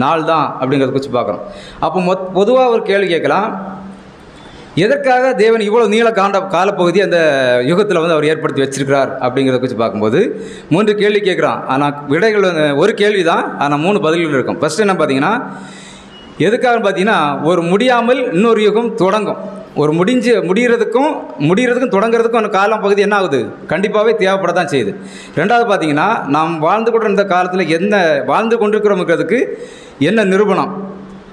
நாள் தான் அப்படிங்கிறத குறித்து பார்க்குறோம். அப்போ பொதுவாக ஒரு கேள்வி கேட்கலாம், எதற்காக தேவன் இவ்வளோ நீள காலப்பகுதி அந்த யுகத்தில் வந்து அவர் ஏற்படுத்தி வச்சிருக்கிறார் அப்படிங்கிறத குறித்து பார்க்கும்போது 3 கேள்வி கேட்குறான். ஆனால் விடைகள் ஒரு கேள்வி தான், ஆனால் 3 பதில்கள் இருக்கும். ஃபஸ்ட்டு என்ன பார்த்தீங்கன்னா, எதுக்காக பார்த்தீங்கன்னா ஒரு முடியாமல் இன்னொரு யுகம் தொடங்கும். ஒரு முடிகிறதுக்கும் தொடங்கிறதுக்கும் அந்த காலம் பகுதி என்ன ஆகுது, கண்டிப்பாகவே தேவைப்பட தான் செய்யுது. ரெண்டாவது பார்த்தீங்கன்னா நாம் வாழ்ந்து கொண்டு இந்த காலத்தில் என்ன வாழ்ந்து கொண்டிருக்கிறோம்ங்கிறதுக்கு என்ன நிரூபணம்,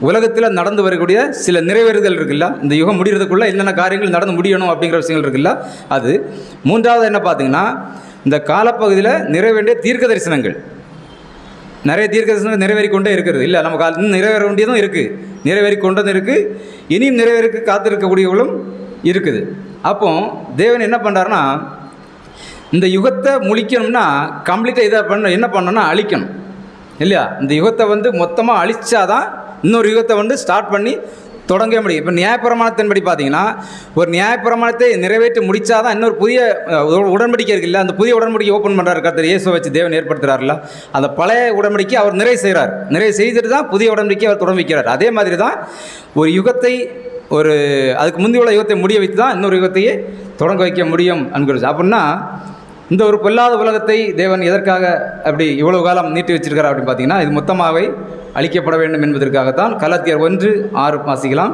உலகத்தில் நடந்து வரக்கூடிய சில நிறைவேறுதல் இருக்குல்ல, இந்த யுகம் முடிகிறதுக்குள்ளே என்னென்ன காரியங்கள் நடந்து முடியணும் அப்படிங்கிற விஷயங்கள் இருக்குல்ல அது. மூன்றாவது என்ன பார்த்தீங்கன்னா இந்த காலப்பகுதியில் நிறைவேண்டிய தீர்க்க தரிசனங்கள், நிறைய தீர்க்க தரிசனங்கள் நிறைவேறி கொண்டே இருக்கிறது இல்லை, நம்ம இன்னும் நிறைவேற வேண்டியதும் இருக்குது, நிறைவேறி கொண்டதும் இருக்குது, இனியும் நிறைவேறக்கு காத்திருக்கக்கூடியவர்களும் இருக்குது. அப்போ தேவன் என்ன பண்ணுறாருன்னா இந்த யுகத்தை முழிக்கணும்னா கம்ப்ளீட்டாக இதை என்ன பண்ணணும்னா அழிக்கணும் இல்லையா? இந்த யுகத்தை வந்து மொத்தமாக அழிச்சாதான் இன்னொரு யுகத்தை வந்து ஸ்டார்ட் பண்ணி தொடங்க முடியும். இப்போ நியாயப்பிரமாணத்தின்படி பார்த்தீங்கன்னா ஒரு நியாயப்பிரமாணத்தை நிறைவேற்றி முடித்தாதான் இன்னொரு புதிய உடன்படிக்கை இருக்குல்ல, அந்த புதிய உடன்படிக்கை ஓப்பன் பண்ணுறாரு கர்த்தர் இயேசுவை வச்சு தேவன் ஏற்படுத்துகிறார்ல, அந்த பழைய உடன்படிக்கை அவர் நிறைவு செய்கிறார். நிறைவு செய்துட்டு தான் புதிய உடன்படிக்கை அவர் தொடர்ந்து வைக்கிறார். அதே மாதிரி தான் ஒரு யுகத்தை அதுக்கு முந்தைய உள்ள யுகத்தை முடிய வைத்து தான் இன்னொரு யுகத்தையே தொடங்க வைக்க முடியும் என்கிறது. அப்படின்னா இந்த ஒரு பொல்லாத உலகத்தை தேவன் எதற்காக அப்படி இவ்வளவு காலம் நீட்டி வச்சிருக்கிறார் அப்படின்னு பார்த்தீங்கன்னா இது மொத்தமாகவே அழிக்கப்பட வேண்டும் என்பதற்காகத்தான். கலாத்தியர் 1:6 வாசிக்கலாம்.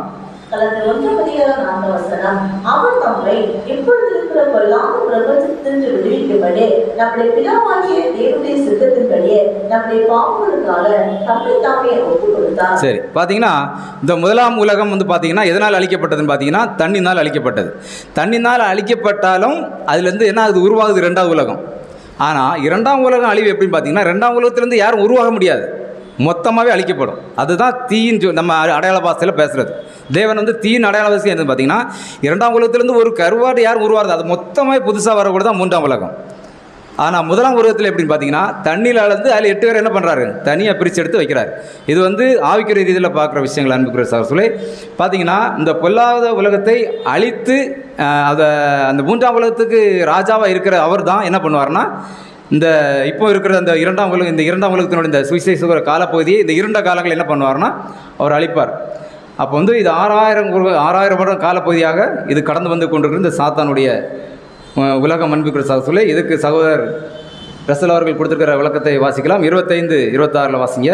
அவர் தம்மை இப்பொழுது இருக்கிற பொல்லாத பிரபஞ்சத்திலிருந்து விடுவிக்கும்படி நம்முடைய பிதாவாகிய தேவனுடைய சித்தத்தின்படியே நம்முடைய பாவங்களுக்காக தம்மை தாமே ஒப்புக் கொடுத்தார். சரி, பார்த்தீங்கன்னா இந்த முதலாம் உலகம் வந்து பார்த்தீங்கன்னா எதனால் அழிக்கப்பட்டதுன்னு பார்த்தீங்கன்னா தண்ணினால் அழிக்கப்பட்டது. தண்ணினால் அழிக்கப்பட்டாலும் அதுலேருந்து என்ன அது உருவாகுது 2வது உலகம். ஆனால் 2ஆம் உலகம் அழிவு எப்படின்னு பார்த்தீங்கன்னா 2ஆம் உலகத்திலேருந்து யாரும் உருவாக முடியாது, மொத்தமாகவே அழிக்கப்படும். அதுதான் தீயின் நம்ம அடையாள பாசையில் பேசுகிறது. தேவன் வந்து தீயின் அடையாள பாசை என்னன்னு பார்த்தீங்கன்னா 2ஆம் உலகத்திலேருந்து ஒரு கருவாடு யாரும் உருவாது, அது மொத்தமாக புதுசாக வரக்கூட தான் 3ஆம் உலகம். ஆனால் 1ஆம் உலகத்தில் எப்படின்னு பார்த்தீங்கன்னா தண்ணியில் அளந்து அதில் 8 பேர் என்ன பண்ணுறாரு, தனியாக பிரித்து எடுத்து வைக்கிறார். இது வந்து ஆவிக்குரிய ரீதியில் பார்க்குற விஷயங்கள் அன்புக்குரிய சகோதரர்களே. பார்த்தீங்கன்னா இந்த பொல்லாத உலகத்தை அழித்து அந்த 3ஆம் உலகத்துக்கு ராஜாவாக இருக்கிற அவர் தான் என்ன பண்ணுவார்னா இந்த இப்போ இருக்கிற அந்த 2ஆம் உலகம், இந்த 2ஆம் உலகத்தினுடைய இந்த சுவிசேஷ காலப்பகுதியை இந்த 2 காலங்கள் என்ன பண்ணுவார்னா அவர் அழிப்பார். அப்போ வந்து இது 6000 வருடம் காலப்பகுதியாக இது கடந்து வந்து கொண்டிருக்கிற இந்த சாத்தானுடைய உலகம் அன்புக்குரிய சகோதரர்களே. இதுக்கு சகோதரர் ரசல் அவர்கள் கொடுத்திருக்கிற விளக்கத்தை வாசிக்கலாம். 25-26 வாசிங்க.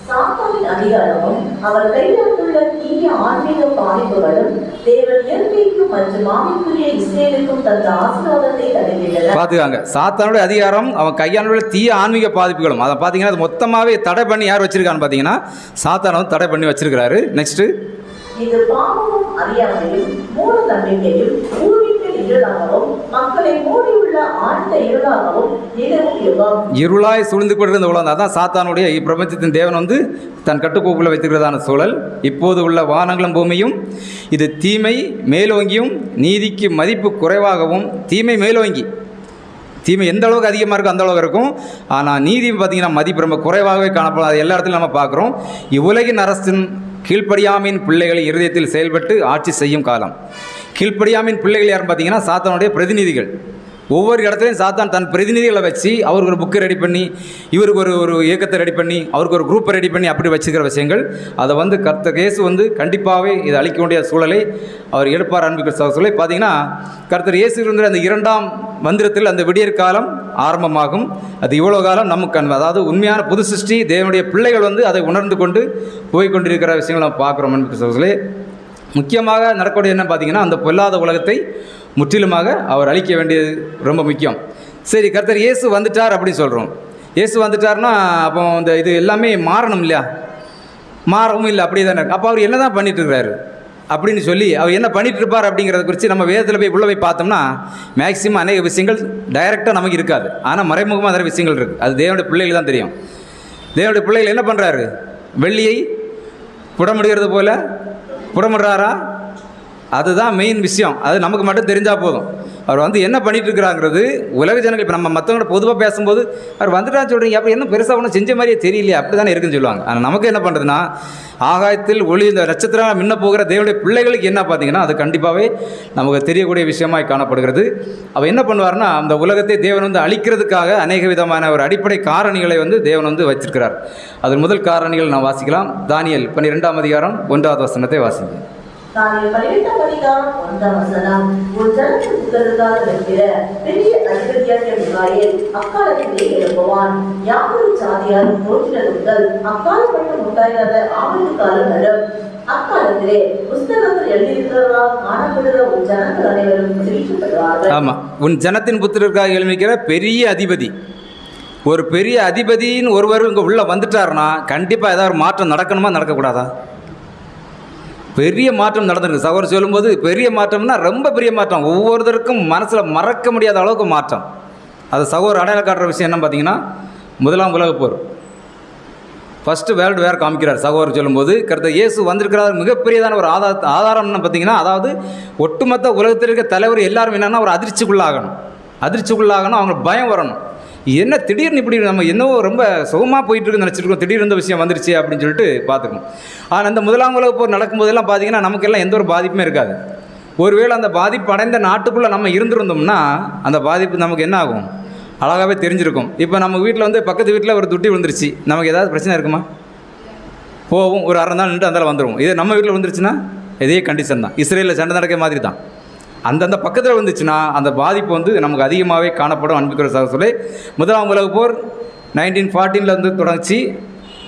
சாத்தானின் அதிகாரமும் அவர் கையாண்டுள்ள தீய ஆன்மீக பாதிப்புகளும் தேவன் இயற்கைக்கும் மற்றும் ஆவிக்குரிய இஸ்ரேலுக்கும் தந்த ஆசீர்வாதத்தை தருகின்றன. பார்த்துக்காங்க, சாத்தானுடைய அதிகாரம் அவன் கையாண்டுள்ள தீய ஆன்மீக பாதிப்புகளும் அதை பார்த்தீங்கன்னா அது மொத்தமாகவே தடை பண்ணி யார் வச்சிருக்கான்னு பார்த்தீங்கன்னா சாத்தான வந்து தடை பண்ணி வச்சிருக்கிறாரு. நெக்ஸ்ட், இது பாவமும் அறியாமையும் மூட நம்பிக்கையும் மக்களை மூடியுள்ள ஆழ்ந்த இருளாகவும் இருளாய் சூழ்ந்து கொண்டிருந்த உலகம். அதான் சாத்தானுடைய இப்பிரபஞ்சத்தின் தேவன் வந்து தன் கட்டுக்கோப்புல வைத்திருக்கிறதான சூழல். இப்போது உள்ள வானங்களும் பூமியும் இது தீமை மேலோங்கியும் நீதிக்கு மதிப்பு குறைவாகவும், தீமை மேலோங்கி, தீமை எந்த அளவுக்கு அதிகமாக இருக்கும் அந்த அளவுக்கு இருக்கும். ஆனால் நீதி பார்த்திங்கன்னா மதிப்பு ரொம்ப குறைவாகவே காணப்படும். அது எல்லா இடத்துலையும் நம்ம பார்க்குறோம். இவ்வுலகின் அரசின் கீழ்ப்படியாமையின் பிள்ளைகளை இருதயத்தில் செயல்பட்டு ஆட்சி செய்யும் காலம். கீழ்ப்படியாமையின் பிள்ளைகள் யாருன்னு பார்த்தீங்கன்னா சாத்தானுடைய பிரதிநிதிகள். ஒவ்வொரு இடத்துலையும் சாத்தான் தன் பிரதிநிதிகளை வச்சு அவருக்கு ஒரு புக்கை ரெடி பண்ணி, இவருக்கு ஒரு இயக்கத்தை ரெடி பண்ணி, அவருக்கு ஒரு குரூப்பை ரெடி பண்ணி அப்படி வச்சுக்கிற விஷயங்கள், அதை வந்து கர்த்தர் இயேசு வந்து கண்டிப்பாகவே இதை அழிக்க வேண்டிய சூழலை அவர் எடுப்பார். அன்புக்கிற சூழலை பார்த்தீங்கன்னா, கர்த்தர் இயேசு இருந்த அந்த 2ஆம் மந்திரத்தில் அந்த விடியற் காலம் ஆரம்பமாகும். அது இவ்வளோ காலம் நமக்கு அதாவது உண்மையான புது சிருஷ்டி தேவனுடைய பிள்ளைகள் வந்து அதை உணர்ந்து கொண்டு போய்கொண்டிருக்கிற விஷயங்கள் நம்ம பார்க்குறோம். அன்புக்கிற சூழலே முக்கியமாக நடக்கக்கூடிய என்ன பார்த்தீங்கன்னா, அந்த பொல்லாத உலகத்தை முற்றிலுமாக அவர் அழிக்க வேண்டியது ரொம்ப முக்கியம். சரி, கர்த்தர் இயேசு வந்துட்டார் அப்படின்னு சொல்கிறோம். இயேசு வந்துட்டார்னா அப்போ இந்த இது எல்லாமே மாறணும் இல்லையா? மாறவும் இல்லை, அப்படியே தானே. அப்போ அவர் என்ன தான் பண்ணிட்டுருக்கிறாரு அப்படின்னு சொல்லி அவர் என்ன பண்ணிட்டு இருப்பார் அப்படிங்கிறத குறித்து நம்ம வேதத்தில் போய் உள்ளே போய் பார்த்தோம்னா மேக்சிமம் அநேக விஷயங்கள் டைரெக்டாக நமக்கு இருக்காது. ஆனால் மறைமுகமாக நிறைய விஷயங்கள் இருக்குது. அது தேவனுடைய பிள்ளைகள் தான் தெரியும். தேவனுடைய பிள்ளைகள் என்ன பண்ணுறாரு? வெள்ளியை புடமுடுகிறது போல புடமுடுறாரா? அதுதான் மெயின் விஷயம். அது நமக்கு மட்டும் தெரிஞ்சால் போதும். அவர் வந்து என்ன பண்ணிட்டு இருக்கிறாங்கிறது உலக ஜனங்கள் இப்போ நம்ம மற்றவங்கள பொதுவாக பேசும்போது அவர் வந்துட்டான்னு சொல்கிறீங்க, அப்போ என்ன பெருசாக ஒன்றும் செஞ்ச மாதிரியே தெரியலையே, அப்படி தானே இருக்குன்னு சொல்லுவாங்க. ஆனால் நமக்கு என்ன பண்ணுறதுன்னா, ஆகாயத்தில் ஒளி இந்த நட்சத்திரம் முன்ன போகிற தேவனுடைய பிள்ளைகளுக்கு என்ன பார்த்தீங்கன்னா அது கண்டிப்பாகவே நமக்கு தெரியக்கூடிய விஷயமாய் காணப்படுகிறது. அவர் என்ன பண்ணுவார்னா, அந்த உலகத்தை தேவன் வந்து அழிக்கிறதுக்காக அநேக விதமான ஒரு அடிப்படை காரணிகளை வந்து தேவன் வந்து வச்சிருக்கிறார். அது முதல் காரணிகள் நாம் வாசிக்கலாம். தானியேல் 12ஆம் அதிகாரம் 1வது வசனத்தை வாசிங்க. தானியேல் 12ஆம் அதிகாரம் 1ஆம் வசனம். உன் ஜனத்தின் புத்தகத்துக்காக நிற்கிற பெரிய அதிபதியாகிய மிகாயேல் அக்காலத்திலே எழுப்புவான். யாவரும் சாதியாரும் தோன்றினது முதல் அக்காலம் மட்டும் உண்டாயிராத ஆபத்து காலம் வரும். அக்காலத்திலே புஸ்தகத்தில் எழுதியிருக்கிறவர்களால் காணப்படுகிற உன் ஜனங்கள் அனைவரும் விடுவிக்கப்படுவார்கள். ஆமா, உன் ஜனத்தின் புத்திரருக்காக எழுமிக்கிற பெரிய அதிபதி, ஒரு பெரிய அதிபதியின் ஒருவர் இங்கே உள்ள வந்துட்டாருன்னா கண்டிப்பாக ஏதாவது ஒரு மாற்றம் நடக்கணுமா நடக்கக்கூடாதா? பெரிய மாற்றம் நடந்திருக்கு. சகோதரர் சொல்லும்போது பெரிய மாற்றம்னா ரொம்ப பெரிய மாற்றம், ஒவ்வொருத்தருக்கும் மனசில் மறக்க முடியாத அளவுக்கு மாற்றம். அது சகோதரர் அடையாளம் காட்டுற விஷயம் என்ன பார்த்தீங்கன்னா, 1ஆம் உலகப் போர், ஃபஸ்ட்டு வேர்ல்டு வேர் காமிக்கிறார். சகோதரர் சொல்லும்போது கர்த்தர் இயேசு வந்திருக்கிறார். மிகப்பெரியதான ஒரு ஆதாரம்னு பார்த்தீங்கன்னா, அதாவது ஒட்டுமொத்த உலகத்தில் இருக்க தலைவர் எல்லாரும் என்னென்னா ஒரு அதிர்ச்சிக்குள்ளாகணும், அவங்களுக்கு பயம் வரணும். என்ன திடீர்னு இப்படி நம்ம என்னவோ ரொம்ப சுகமாக போயிட்டுருக்குன்னு நினச்சிருக்கோம், திடீர்னு இந்த விஷயம் வந்துருச்சு அப்படின்னு சொல்லிட்டு பார்த்துக்கணும். ஆனால் இந்த 1ஆம் உலகப் போர் நடக்கும்போதெல்லாம் பார்த்தீங்கன்னா நமக்கெல்லாம் எந்த ஒரு பாதிப்புமே இருக்காது. ஒருவேளை அந்த பாதிப்பு அடைந்த நாட்டுக்குள்ளே நம்ம இருந்திருந்தோம்னா அந்த பாதிப்பு நமக்கு என்ன ஆகும் அழகாகவே தெரிஞ்சிருக்கும். இப்போ நம்ம வீட்டில் வந்து பக்கத்து வீட்டில் ஒரு துட்டி விழுந்துருச்சு, நமக்கு ஏதாவது பிரச்சனை இருக்குமா? போகும், ஒரு அரை நாள் நின்று அந்தால வந்துடுவோம். இதே நம்ம வீட்டில் வந்துருச்சுன்னா இதே கண்டிஷன் தான். இஸ்ரேலில் சண்டை நடக்கிற மாதிரி தான். அந்தந்த பக்கத்தில் வந்துச்சுன்னா அந்த பாதிப்பு வந்து நமக்கு அதிகமாகவே காணப்படும். அன்புக்கிற சொல்லி 1ஆம் உலகப் போர் 1914 வந்து தொடங்குச்சு.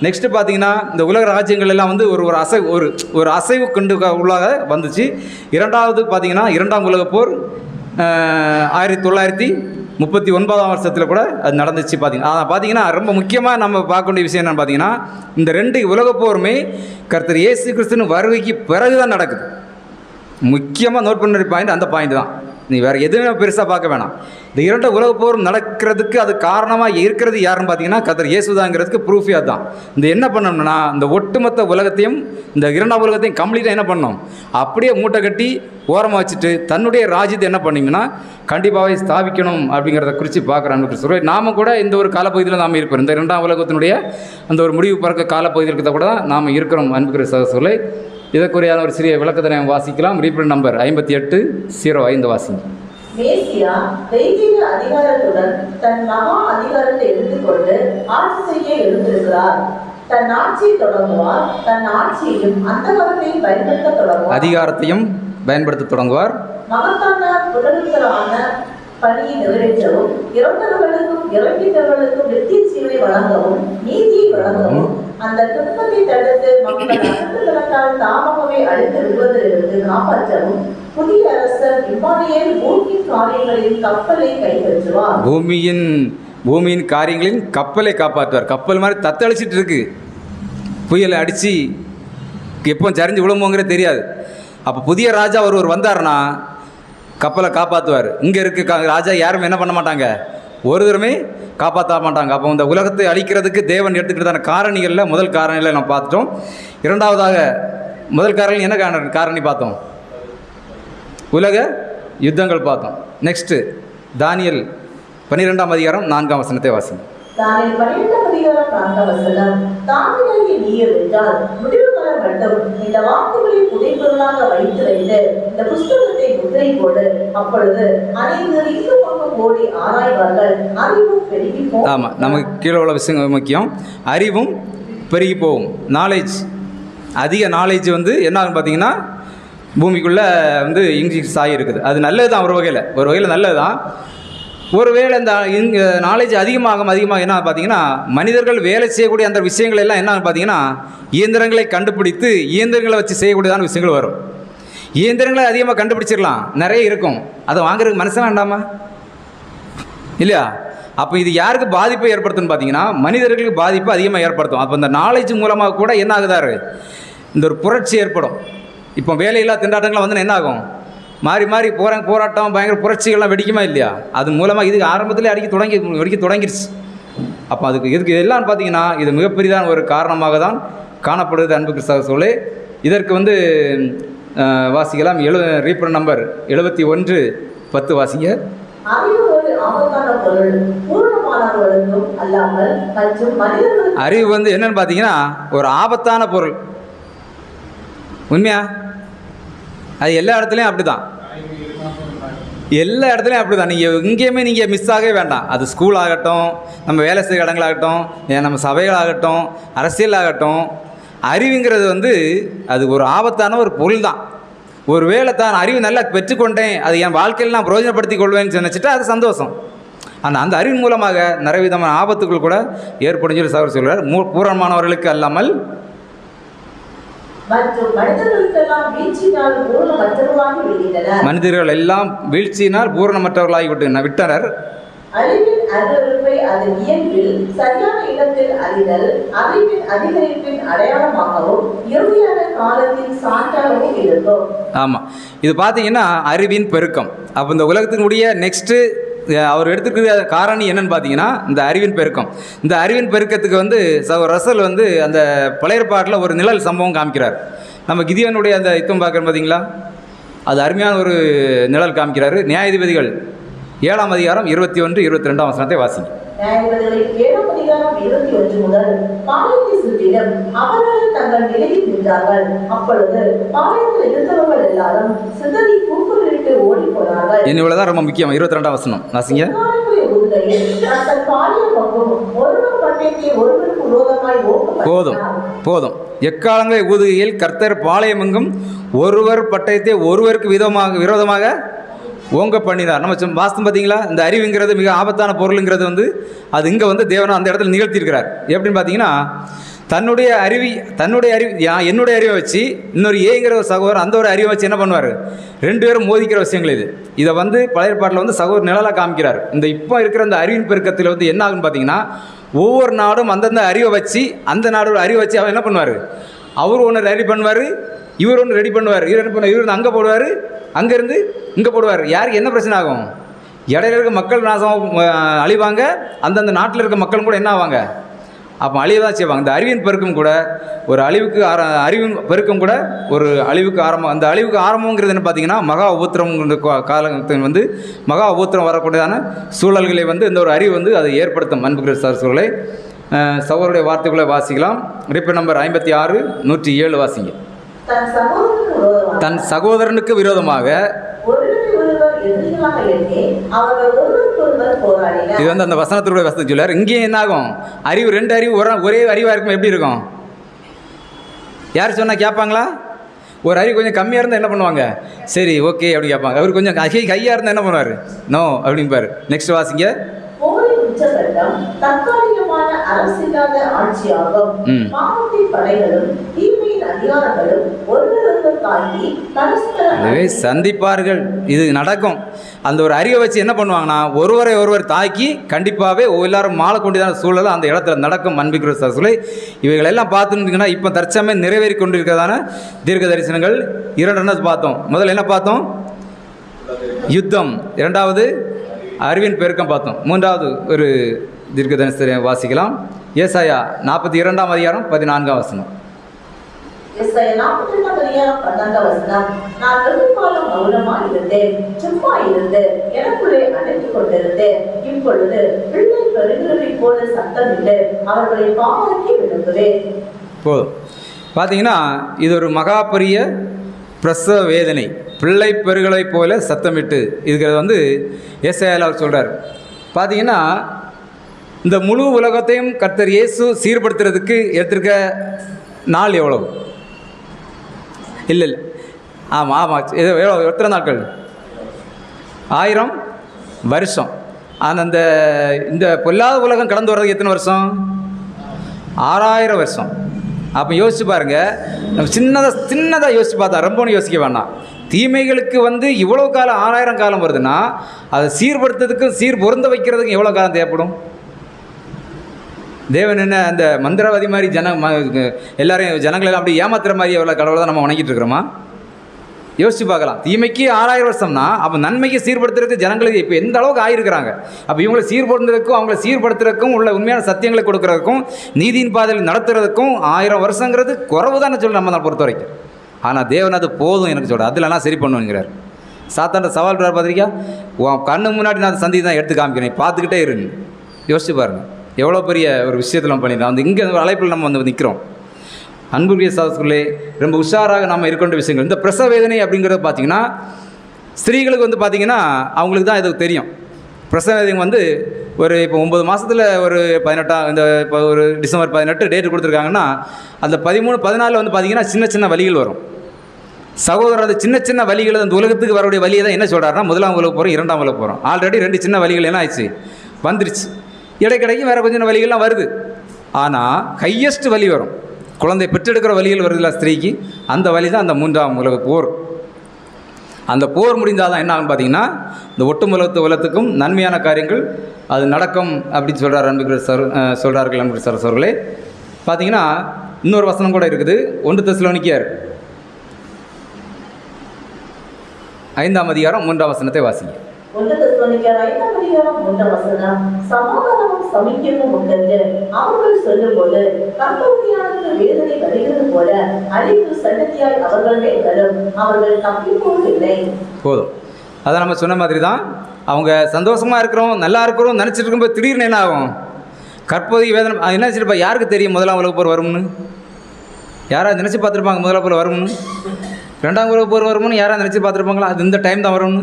நெக்ஸ்ட்டு பார்த்தீங்கன்னா இந்த உலக ராஜ்யங்கள் எல்லாம் வந்து ஒரு அசைவு கொண்டு உள்ளாக வந்துச்சு. 2வது பார்த்தீங்கன்னா 2ஆம் உலகப் போர் 1939ஆம் வருஷத்தில் கூட அது நடந்துச்சு. பார்த்தீங்கன்னா ரொம்ப முக்கியமாக நம்ம பார்க்க வேண்டிய விஷயம் என்னென்னு பார்த்தீங்கன்னா, இந்த 2 உலகப் போருமே கர்த்தர் இயேசு கிறிஸ்துவின் வருகைக்கு பிறகு தான் நடக்குது. முக்கியமாக நோட் பண்ணுற பாயிண்ட் அந்த பாயிண்ட் தான். நீ வேறு எதுவுமே பெருசாக பார்க்க வேணாம். இந்த 2 உலகப் போர் நடக்கிறதுக்கு அது காரணமாக இருக்கிறது யாருன்னு பார்த்தீங்கன்னா கர்த்தர் இயேசுதாங்கிறதுக்கு ப்ரூஃபே அதுதான். இந்த என்ன பண்ணணும்னா, இந்த ஒட்டுமொத்த உலகத்தையும் இந்த 2ஆம் உலகத்தையும் கம்ப்ளீட்டாக என்ன பண்ணணும், அப்படியே மூட்டை கட்டி ஓரமாக வச்சுட்டு தன்னுடைய ராஜ்யத்தை என்ன பண்ணிங்கன்னா கண்டிப்பாகவே ஸ்தாபிக்கணும் அப்படிங்கிறத குறித்து பார்க்குறான்னு சொல்லி நாம் கூட இந்த ஒரு காலப்பகுதியில் நாம் இருப்போம். இந்த 2ஆம் உலகத்தினுடைய அந்த ஒரு முடிவு பிறக்க காலப்பகுதியில் கூட தான் நாம் இருக்கிறோம். அன்புக்கிற சொல்லை இதற்குரியான ஒரு சிறிய விளக்கத்தை நாம் வாசிக்கலாம். ரீப்ரிண்ட் நம்பர் 5805 வாசிங்க. மேசியா தெய்வீக அதிகாரத்துடன் தன் மகா அதிகாரத்தை எடுத்துக்கொண்டு ஆட்சி செய்ய எழுந்திருக்கிறார். தன் ஆட்சியை தொடங்குவார், தன் ஆட்சியையும் அதிகாரத்தையும் பயன்படுத்த தொடங்குவார். அதிகாரத்தையும் பயன்படுத்த தொடங்குவார். மகத்தான புலனுத்தரமான பணியை நிறைவேற்றவும், இறந்தவர்களுக்கும் இறப்பித்தவர்களுக்கும் நித்திய ஜீவனை வழங்கவும், நீதியை வழங்கவும், அந்த துன்பத்தை தடுத்து மக்கள் அனந்தகலத்தால் தாமாகவே அழித்து விடுவதிலிருந்து காப்பாற்றவும் புதிய அரசர் இம்மானியேல் பூமியின் காரியங்களில் கப்பலை கைப்பற்றுவார். பூமியின் காரியங்களில் கப்பலை காப்பாற்றுவார். கப்பல் மாதிரி தத்தளிச்சிட்டு இருக்கு, புயலை அடித்து எப்போ சரிஞ்சு விழும்போங்கிற தெரியாது. அப்போ புதிய ராஜா ஒருவர் வந்தார்னா கப்பலை காப்பாற்றுவார். இங்கே இருக்க ராஜா யாரும் என்ன பண்ண மாட்டாங்க, ஒரு தரமே காப்பாற்ற மாட்டாங்க. அப்போ இந்த உலகத்தை அழிக்கிறதுக்கு தேவன் எடுத்துக்கிட்டதான காரணிகளில் முதல் காரணிகளை நம்ம பார்த்துட்டோம். இரண்டாவதாக முதல் காரணி என்ன காரணி பார்த்தோம், உலக யுத்தங்கள் பார்த்தோம். நெக்ஸ்ட்டு தானியேல் 12ஆம் அதிகாரம் 4ஆம் வசனத்தை வாசிங்க. தானியேல் 12ஆம் அதிகாரம் 4ஆம் வசனம். தானியேலை நீர் என்றால் முடிவு காலம் மட்டும் இந்த வார்த்தைகளை புதைப்பொருளாக வைத்து இந்த புஸ்தகத்தை முத்திரை போடு. அப்பொழுது அனைவரும் இங்கு பங்கும் ஓடி ஆராய்வார்கள், அறிவும் பெருகி போகும். ஆமாம், நமக்கு கீழே உள்ள விஷயங்கள் முக்கியம். அறிவும் பெருகி போகும். நாலேஜ், அதிக நாலேஜ் வந்து என்ன ஆகும் பார்த்தீங்கன்னா பூமிக்குள்ளே வந்து இன்க்ரீஸ் ஆகியிருக்குது. அது நல்லது தான், ஒரு வகையில் நல்லது தான். ஒருவேளை இந்த நாலேஜ் அதிகமாக என்ன பார்த்தீங்கன்னா மனிதர்கள் வேலை செய்யக்கூடிய அந்த விஷயங்கள் எல்லாம் என்ன பார்த்தீங்கன்னா இயந்திரங்களை கண்டுபிடித்து இயந்திரங்களை வச்சு செய்யக்கூடியதான விஷயங்கள் வரும். இயந்திரங்களை அதிகமாக கண்டுபிடிச்சிடலாம், நிறைய இருக்கும், அதை வாங்குறதுக்கு மனசு வேண்டாமா இல்லையா? அப்போ இது யாருக்கு பாதிப்பை ஏற்படுத்தும்னு பார்த்தீங்கன்னா மனிதர்களுக்கு பாதிப்பு அதிகமாக ஏற்படுத்தும். அப்போ இந்த நாலேஜ் மூலமாக கூட என்ன ஆகுதாரு, இந்த ஒரு புரட்சி ஏற்படும். இப்போ வேலையில்லா திண்டாட்டங்கள்லாம் வந்து என்ன ஆகும், மாறி மாறி போராட்டம் பயங்கர புரட்சிகள்லாம் வெடிக்குமா இல்லையா? அது மூலமாக இதுக்கு ஆரம்பத்திலே வெடிக்க தொடங்கிருச்சு. அப்போ இதுக்கு எல்லாம் பார்த்தீங்கன்னா இது மிகப்பெரியதான ஒரு காரணமாக தான் காணப்படுது. அன்பு கிறிஸ்தவ சகோதரர்களே, இதற்கு வந்து வாசிக்கலாம். ரீப்பர் நம்பர் 71:10 வாசிங்க. அறிவு வந்து என்னன்னு பார்த்தீங்கன்னா ஒரு ஆபத்தான பொருள். உண்மையா? அது எல்லா இடத்துலையும் அப்படி தான், எல்லா இடத்துலையும் அப்படி தான். நீங்கள் எங்கேயுமே நீங்கள் மிஸ் ஆகவே வேண்டாம். அது ஸ்கூல் ஆகட்டும், நம்ம வேலை செய்கிற இடங்களாகட்டும், நம்ம சபைகளாகட்டும், அரசியலாகட்டும், அறிவுங்கிறது வந்து அது ஒரு ஆபத்தான ஒரு பொருள் தான். ஒரு வேளை தான் அறிவு நல்லா பெற்றுக்கொண்டேன், அது என் வாழ்க்கையில் நான் பிரயோஜனப்படுத்தி கொள்வேன்னு நினச்சிட்டா அது சந்தோஷம். ஆனால் அந்த அறிவின் மூலமாக நிறைய விதமான ஆபத்துக்கள் கூட ஏற்படும் சொல்லி சார் சொல்கிறார். பூரணமானவர்களுக்கு அல்லாமல் மனிதர்கள் எல்லாம் வீழ்ச்சியினால் பூரணமற்றவர்களாகி விட்டனர். அறிவின் அருவருப்பை அதன் இயல்பில் சரியான இடத்தில் அறிதல் அறிவின் அதிகரிப்பின் அடையாளமாகவும் இறுதியான காலத்தின் சான்றாகவும் இருக்கும். ஆமாம், இது பார்த்தீங்கன்னா அறிவின் பெருக்கம். அப்போ இந்த உலகத்தினுடைய நெக்ஸ்ட்டு அவர் எடுத்துக்கிற காரணி என்னன்னு பார்த்தீங்கன்னா இந்த அறிவின் பெருக்கம். இந்த அறிவின் பெருக்கத்துக்கு வந்து ரசல் வந்து அந்த பழைய ஏற்பாட்டில் ஒரு நிழல் சம்பவம் காமிக்கிறார். நம்ம கிதியோனுடைய அந்த யுத்தம் பார்க்குறோம் பார்த்தீங்களா, அது அருமையான ஒரு நிழல் காமிக்கிறாரு. நியாயாதிபதிகள் 7ஆம் அதிகாரம் 21, 22 வசனத்தை வாசிங்க. நியாயாதிபதிகள் 7ஆம் அதிகாரம் 21 முதல் பாளையத்தை சுற்றிலும் அவர்கள் தங்கள் நிலையில் நின்றார்கள். அப்பொழுது பாளையத்தில் இருந்தவர்கள் எல்லாரும் சிதறி கூக்குரலிட்டு ஓடி போனார்கள். இவ்வளவுதான் ரொம்ப முக்கியம். 22ஆம் வசனம் வாசிங்க. போதும். எக்காலங்களை ஊதுகையில் கர்த்தர் பாளையமெங்கும் ஒருவர் பட்டயத்தை ஒருவருக்கு விரோதமாக ஓங்க பண்ணினார். நம்ம வாஸ்தம் பார்த்தீங்களா, இந்த அறிவுங்கிறது மிக ஆபத்தான பொருளுங்கிறது வந்து அது இங்கே வந்து தேவனா அந்த இடத்துல நிகழ்த்தியிருக்கிறார். எப்படின்னு பார்த்தீங்கன்னா தன்னுடைய அறிவு என்னுடைய அறிவை வச்சு இன்னொரு ஏங்கிற ஒரு சகோதரர் அந்த ஒரு அறிவை வச்சு என்ன பண்ணுவார், 2 பேரும் மோதிக்கிற விஷயங்கள் இதை வந்து பழைய பாட்டில் வந்து சகோதரர் நிழலாக காமிக்கிறார். இந்த இப்போ இருக்கிற அந்த அறிவின் பெருக்கத்தில் வந்து என்ன ஆகுன்னு பார்த்தீங்கன்னா ஒவ்வொரு நாடும் அந்தந்த அறிவை வச்சு அந்த நாடோட அறிவை வச்சு அவர் என்ன பண்ணுவார், அவர் ஒன்று ரெடி பண்ணுவார், இவர் ஒன்று ரெடி பண்ணுவார், இவர் அங்கே போடுவார், அங்கேருந்து இங்கே போடுவார். யாருக்கு என்ன பிரச்சனை ஆகும், இடையில இருக்க மக்கள் நாசம் அழிவாங்க, அந்தந்த நாட்டில் இருக்க மக்களும் கூட என்ன ஆவாங்க, அப்போ அழிவு தான் செய்வாங்க. இந்த அறிவின் பெருக்கம் கூட ஒரு அழிவுக்கு அறிவின் பெருக்கம் கூட ஒரு அழிவுக்கு ஆரம்பம். அந்த அழிவுக்கு ஆரம்பங்கிறது என்ன பார்த்தீங்கன்னா மகா உபத்திரம் காலத்தில் வந்து மகா உபத்திரம் வரக்கூடியதான சூழல்களை வந்து இந்த ஒரு அறிவு வந்து அதை ஏற்படுத்தும். அன்புகிற சூழலை சகோதரருடைய வார்த்தைகளை வாசிக்கலாம். ரிப்பர் நம்பர் 56, 107 வாசிங்க. தன் சகோதரனுக்கு விரோதமாக இது வந்து அந்த வசனத்துடைய வசனம் சொல்லார். இங்கே என்ன ஆகும், அறிவு 2 அறிவு ஒரே அறிவாக இருக்கும். எப்படி இருக்கும், யார் சொன்னால் கேட்பாங்களா? ஒரு அறிவு கொஞ்சம் கம்மியாக இருந்தால் என்ன பண்ணுவாங்க, சரி ஓகே அப்படி கேட்பாங்க. அவர் கொஞ்சம் கையாக இருந்தால் என்ன பண்ணுவார், நோ அப்படிம்பார். நெக்ஸ்ட் வாசிங்க. தற்காலிகமான அரசியலாத ஆட்சியாகும். பாவத்தின் படைகளும் தீமையின் அதிகாரங்களும் ஒருவருக்கு தாக்கி பரஸ்பர சந்திப்பார்கள். இது நடக்கும். அந்த ஒரு அறிவை வச்சு என்ன பண்ணுவாங்கன்னா ஒருவரை ஒருவர் தாக்கி கண்டிப்பாகவே எல்லாரும் மாலை கொண்டுதான சூழல் அந்த இடத்துல நடக்கும். அன்பிக்கிற சூழலை இவைகள் எல்லாம் பார்த்துருந்தீங்கன்னா இப்போ தற்சமயம் நிறைவேறி கொண்டிருக்கிறதான தீர்க்க தரிசனங்கள் 2 பார்த்தோம். முதல்ல என்ன பார்த்தோம், யுத்தம். 2வது அறிவின் பெருக்கம் பார்த்தோம். 3வது ஒரு தீர்க்க தரிசனம் வாசிக்கலாம். ஏசாயா 42ஆம் அதிகாரம் 14ஆம் வசனம். ஏசாயா 42ஆம் அதிகாரம் 14ஆம் வசனம். நான் வெகுகாலம் மௌனமாய் இருந்தேன், சும்மா இருந்து எனக்குள்ளே அடக்கிக் கொண்டிருந்தேன். இப்பொழுது பிள்ளை பெறுகிறதை போல சத்தமிட்டு அவர்களை பாவத்தை விழுங்குவேன். போதும். பார்த்தீங்கன்னா இது ஒரு மகா பெரிய பிரசவ வேதனை. பிள்ளை பெருகளைப் போல சத்தமிட்டு இருக்கிறது வந்து ஏசாயால அவர் சொல்கிறார். பார்த்தீங்கன்னா இந்த முழு உலகத்தையும் கர்த்தர் இயேசு சீர்படுத்துறதுக்கு எடுத்திருக்க நாள் எவ்வளவு? இல்லை ஆமாம் ஆமாம், எத்தனை நாட்கள்? 1000 வருஷம். ஆனால் இந்த பொல்லாத உலகம் கடந்து வர்றதுக்கு எத்தனை வருஷம்? 6000 வருஷம். அப்போ யோசிச்சு பாருங்கள், நம்ம சின்னதாக யோசிச்சு பார்த்தா, ரொம்ப யோசிக்க வேண்டாம். தீமைகளுக்கு வந்து இவ்வளோ காலம் 6000 காலம் வருதுன்னா அதை சீர்படுத்துறதுக்கும் சீர் பொருந்த வைக்கிறதுக்கும் எவ்வளோ காலம் தேவைப்படும்? தேவன் என்ன அந்த மந்திரவாதி மாதிரி எல்லாரையும் ஜனங்களெல்லாம் அப்படி ஏமாத்துற மாதிரி எவ்வளோ கடவுளை தான் நம்ம வணங்கிட்டு இருக்கிறோமா? யோசிச்சு பார்க்கலாம். தீமைக்கு 6000 வருஷம்னா அப்போ நன்மைக்கு சீர்படுத்துறதுக்கு ஜனங்களுக்கு இப்போ எந்த அளவுக்கு ஆயிருக்கிறாங்க. அப்போ இவங்களை சீர்படுத்துறதுக்கும் அவங்கள சீர்படுத்துறதுக்கும் உள்ள உண்மையான சத்தியங்களை கொடுக்கறதுக்கும் நீதியின் பாதையில் நடத்துறதுக்கும் 1000 வருஷங்கிறது குறவு தான் சொல்ல நம்ம பொறுத்த வரைக்கும். ஆனால் தேவன் அது போதும் எனக்கு சொல்கிறார், அதிலலாம் சரி பண்ணுவேங்கிறார். சாத்தாண்ட சவால் பார்த்திருக்கியா? உன் கண்ணு முன்னாடி நான் சந்தி தான் எடுத்து காமிக்கிறேன், பார்த்துக்கிட்டே இருங்க. யோசிச்சு பாருங்கள் எவ்வளோ பெரிய ஒரு விஷயத்தில் நம்ம பண்ணிடுறோம். அந்த இங்கே ஒரு அழைப்பில் நம்ம வந்து நிற்கிறோம். அன்புக்குரிய சகோதரர்களே, ரொம்ப உஷாராக நம்ம இருக்கின்ற விஷயங்கள். இந்த பிரசவ வேதனை அப்படிங்கிறது பார்த்திங்கன்னா ஸ்திரீகளுக்கு வந்து பார்த்திங்கன்னா அவங்களுக்கு தான் இது தெரியும். பிரசவ வேதனை வந்து ஒரு இப்போ 9 மாதத்தில் ஒரு 18 இந்த இப்போ ஒரு டிசம்பர் 18 டேட்டு கொடுத்துருக்காங்கன்னா அந்த 13, 14 வந்து பார்த்திங்கன்னா சின்ன சின்ன வலிகள் வரும். சகோதரர் அந்த சின்ன சின்ன வலிகள் அந்த உலகத்துக்கு வரக்கூடிய வலியை தான் என்ன சொல்கிறாருன்னா 1ஆம் உலக போகிறோம் 2ஆம் உலக போகிறோம். ஆல்ரெடி 2 சின்ன வலிகள் என்ன ஆயிடுச்சு, வந்துருச்சு. இடைக்கிடைக்கு வேறு கொஞ்சம் வலிகள்லாம் வருது. ஆனால் ஹையஸ்ட் வலி வரும், குழந்தை பெற்றெடுக்கிற வலிகள் வருதுல்ல ஸ்திரீக்கு, அந்த வலி தான் அந்த 3ஆம் உலக போர். அந்த போர் முடிந்தால் தான் என்ன ஆகும் பார்த்தீங்கன்னா இந்த ஒட்டுமொத்த உலகத்துக்கும் நன்மையான காரியங்கள் அது நடக்கும் அப்படின்னு சொல்கிறார் அன்புக்குரிய சொல்கிறார்கள் அன்புக்குரிய சகோதரர்களே. பார்த்தீங்கன்னா இன்னொரு வசனம் கூட இருக்குது. 1 தெசலோனிக்கேயர் 5ஆம் அதிகாரம் 3ஆம் வசனத்தை வாசிங்க. 1 தெசலோனிக்கேயர் 5ஆம் அதிகாரம் 3ஆம் வசனம், சமாதானமும் சமிக்ஞையும் உண்டென்று அவர்கள் சொல்லும்போது கர்த்தருடையாருக்கு வேதனை வருகிறது போல அழிவு சன்னதியாய் அவர்கள் மேல் வரும், அவர்கள் தப்பிப் போவதில்லை. போதும். அதை நம்ம சொன்ன மாதிரி தான் அவங்க சந்தோஷமாக இருக்கிறோம் நல்லா இருக்கிறோம் நினச்சிட்டு இருக்கும்போது திடீர்னு என்ன ஆகும், கற்போதைய வேதனை. என்ன நினச்சிருப்பா, யாருக்கு தெரியும் 1ஆம் உலக போர் வரும்னு? யாராவது நினச்சி பார்த்துருப்பாங்க 1ஆம் போர் வரும்னு? 2ஆம் உலக போர் வரும்னு யாராவது நினச்சி பார்த்துருப்பாங்களா? அது இந்த டைம் தான் வரும்னு.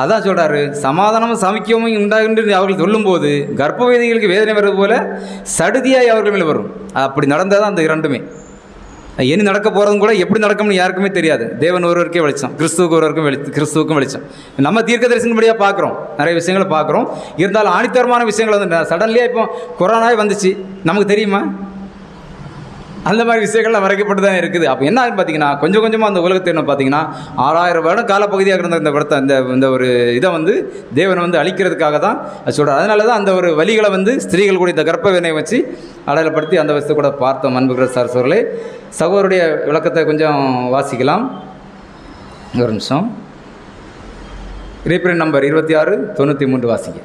அதான் சொல்கிறாரு, சமாதானமும் சமிக்ஞையும் உண்டாகின்று அவர்கள் சொல்லும்போது கர்ப்பவேதிகளுக்கு வேதனை வருவது போல சடுதியாய் அவர்கள் மேலே வரும். அப்படி நடந்தால் தான் அந்த 2மே. இனி நடக்க போகிறதும் கூட எப்படி நடக்கும்னு யாருக்குமே தெரியாது. தேவன் ஒருவருக்கே வெளிச்சம், கிறிஸ்துவுக்கும் வெளிச்சம். நம்ம தீர்க்க தரிசனப்படியாக பார்க்குறோம், நிறைய விஷயங்களை பார்க்குறோம். இருந்தாலும் ஆணித்தரமான விஷயங்கள் வந்து சடன்லியாக இப்போ கொரோனாவே வந்துச்சு, நமக்கு தெரியுமா? அந்த மாதிரி விஷயங்கள்லாம் மறைக்கப்பட்டு தான் இருக்குது. அப்போ என்ன ஆகுன்னு பார்த்தீங்கன்னா கொஞ்சம் கொஞ்சமாக அந்த உலகத்தை என்ன பார்த்தீங்கன்னா 6000 வருடம் காலப்பகுதியாக இருந்த இந்த படத்தை இந்த ஒரு இதை வந்து தேவன் வந்து அழிக்கிறதுக்காக தான் அது சொல்கிறார். அதனால தான் அந்த ஒரு வழிகளை வந்து ஸ்திரீகள் கூட இந்த கர்ப்ப வேதனையை வச்சு அடையாளப்படுத்தி அந்த விஷயத்தை கூட பார்த்தோம். அன்புகிற சகோதரர்களே, சகோதரருடைய விளக்கத்தை கொஞ்சம் வாசிக்கலாம். ஒரு நிமிஷம். ரீப்ரிண்ட் நம்பர் 2693 வாசிங்க.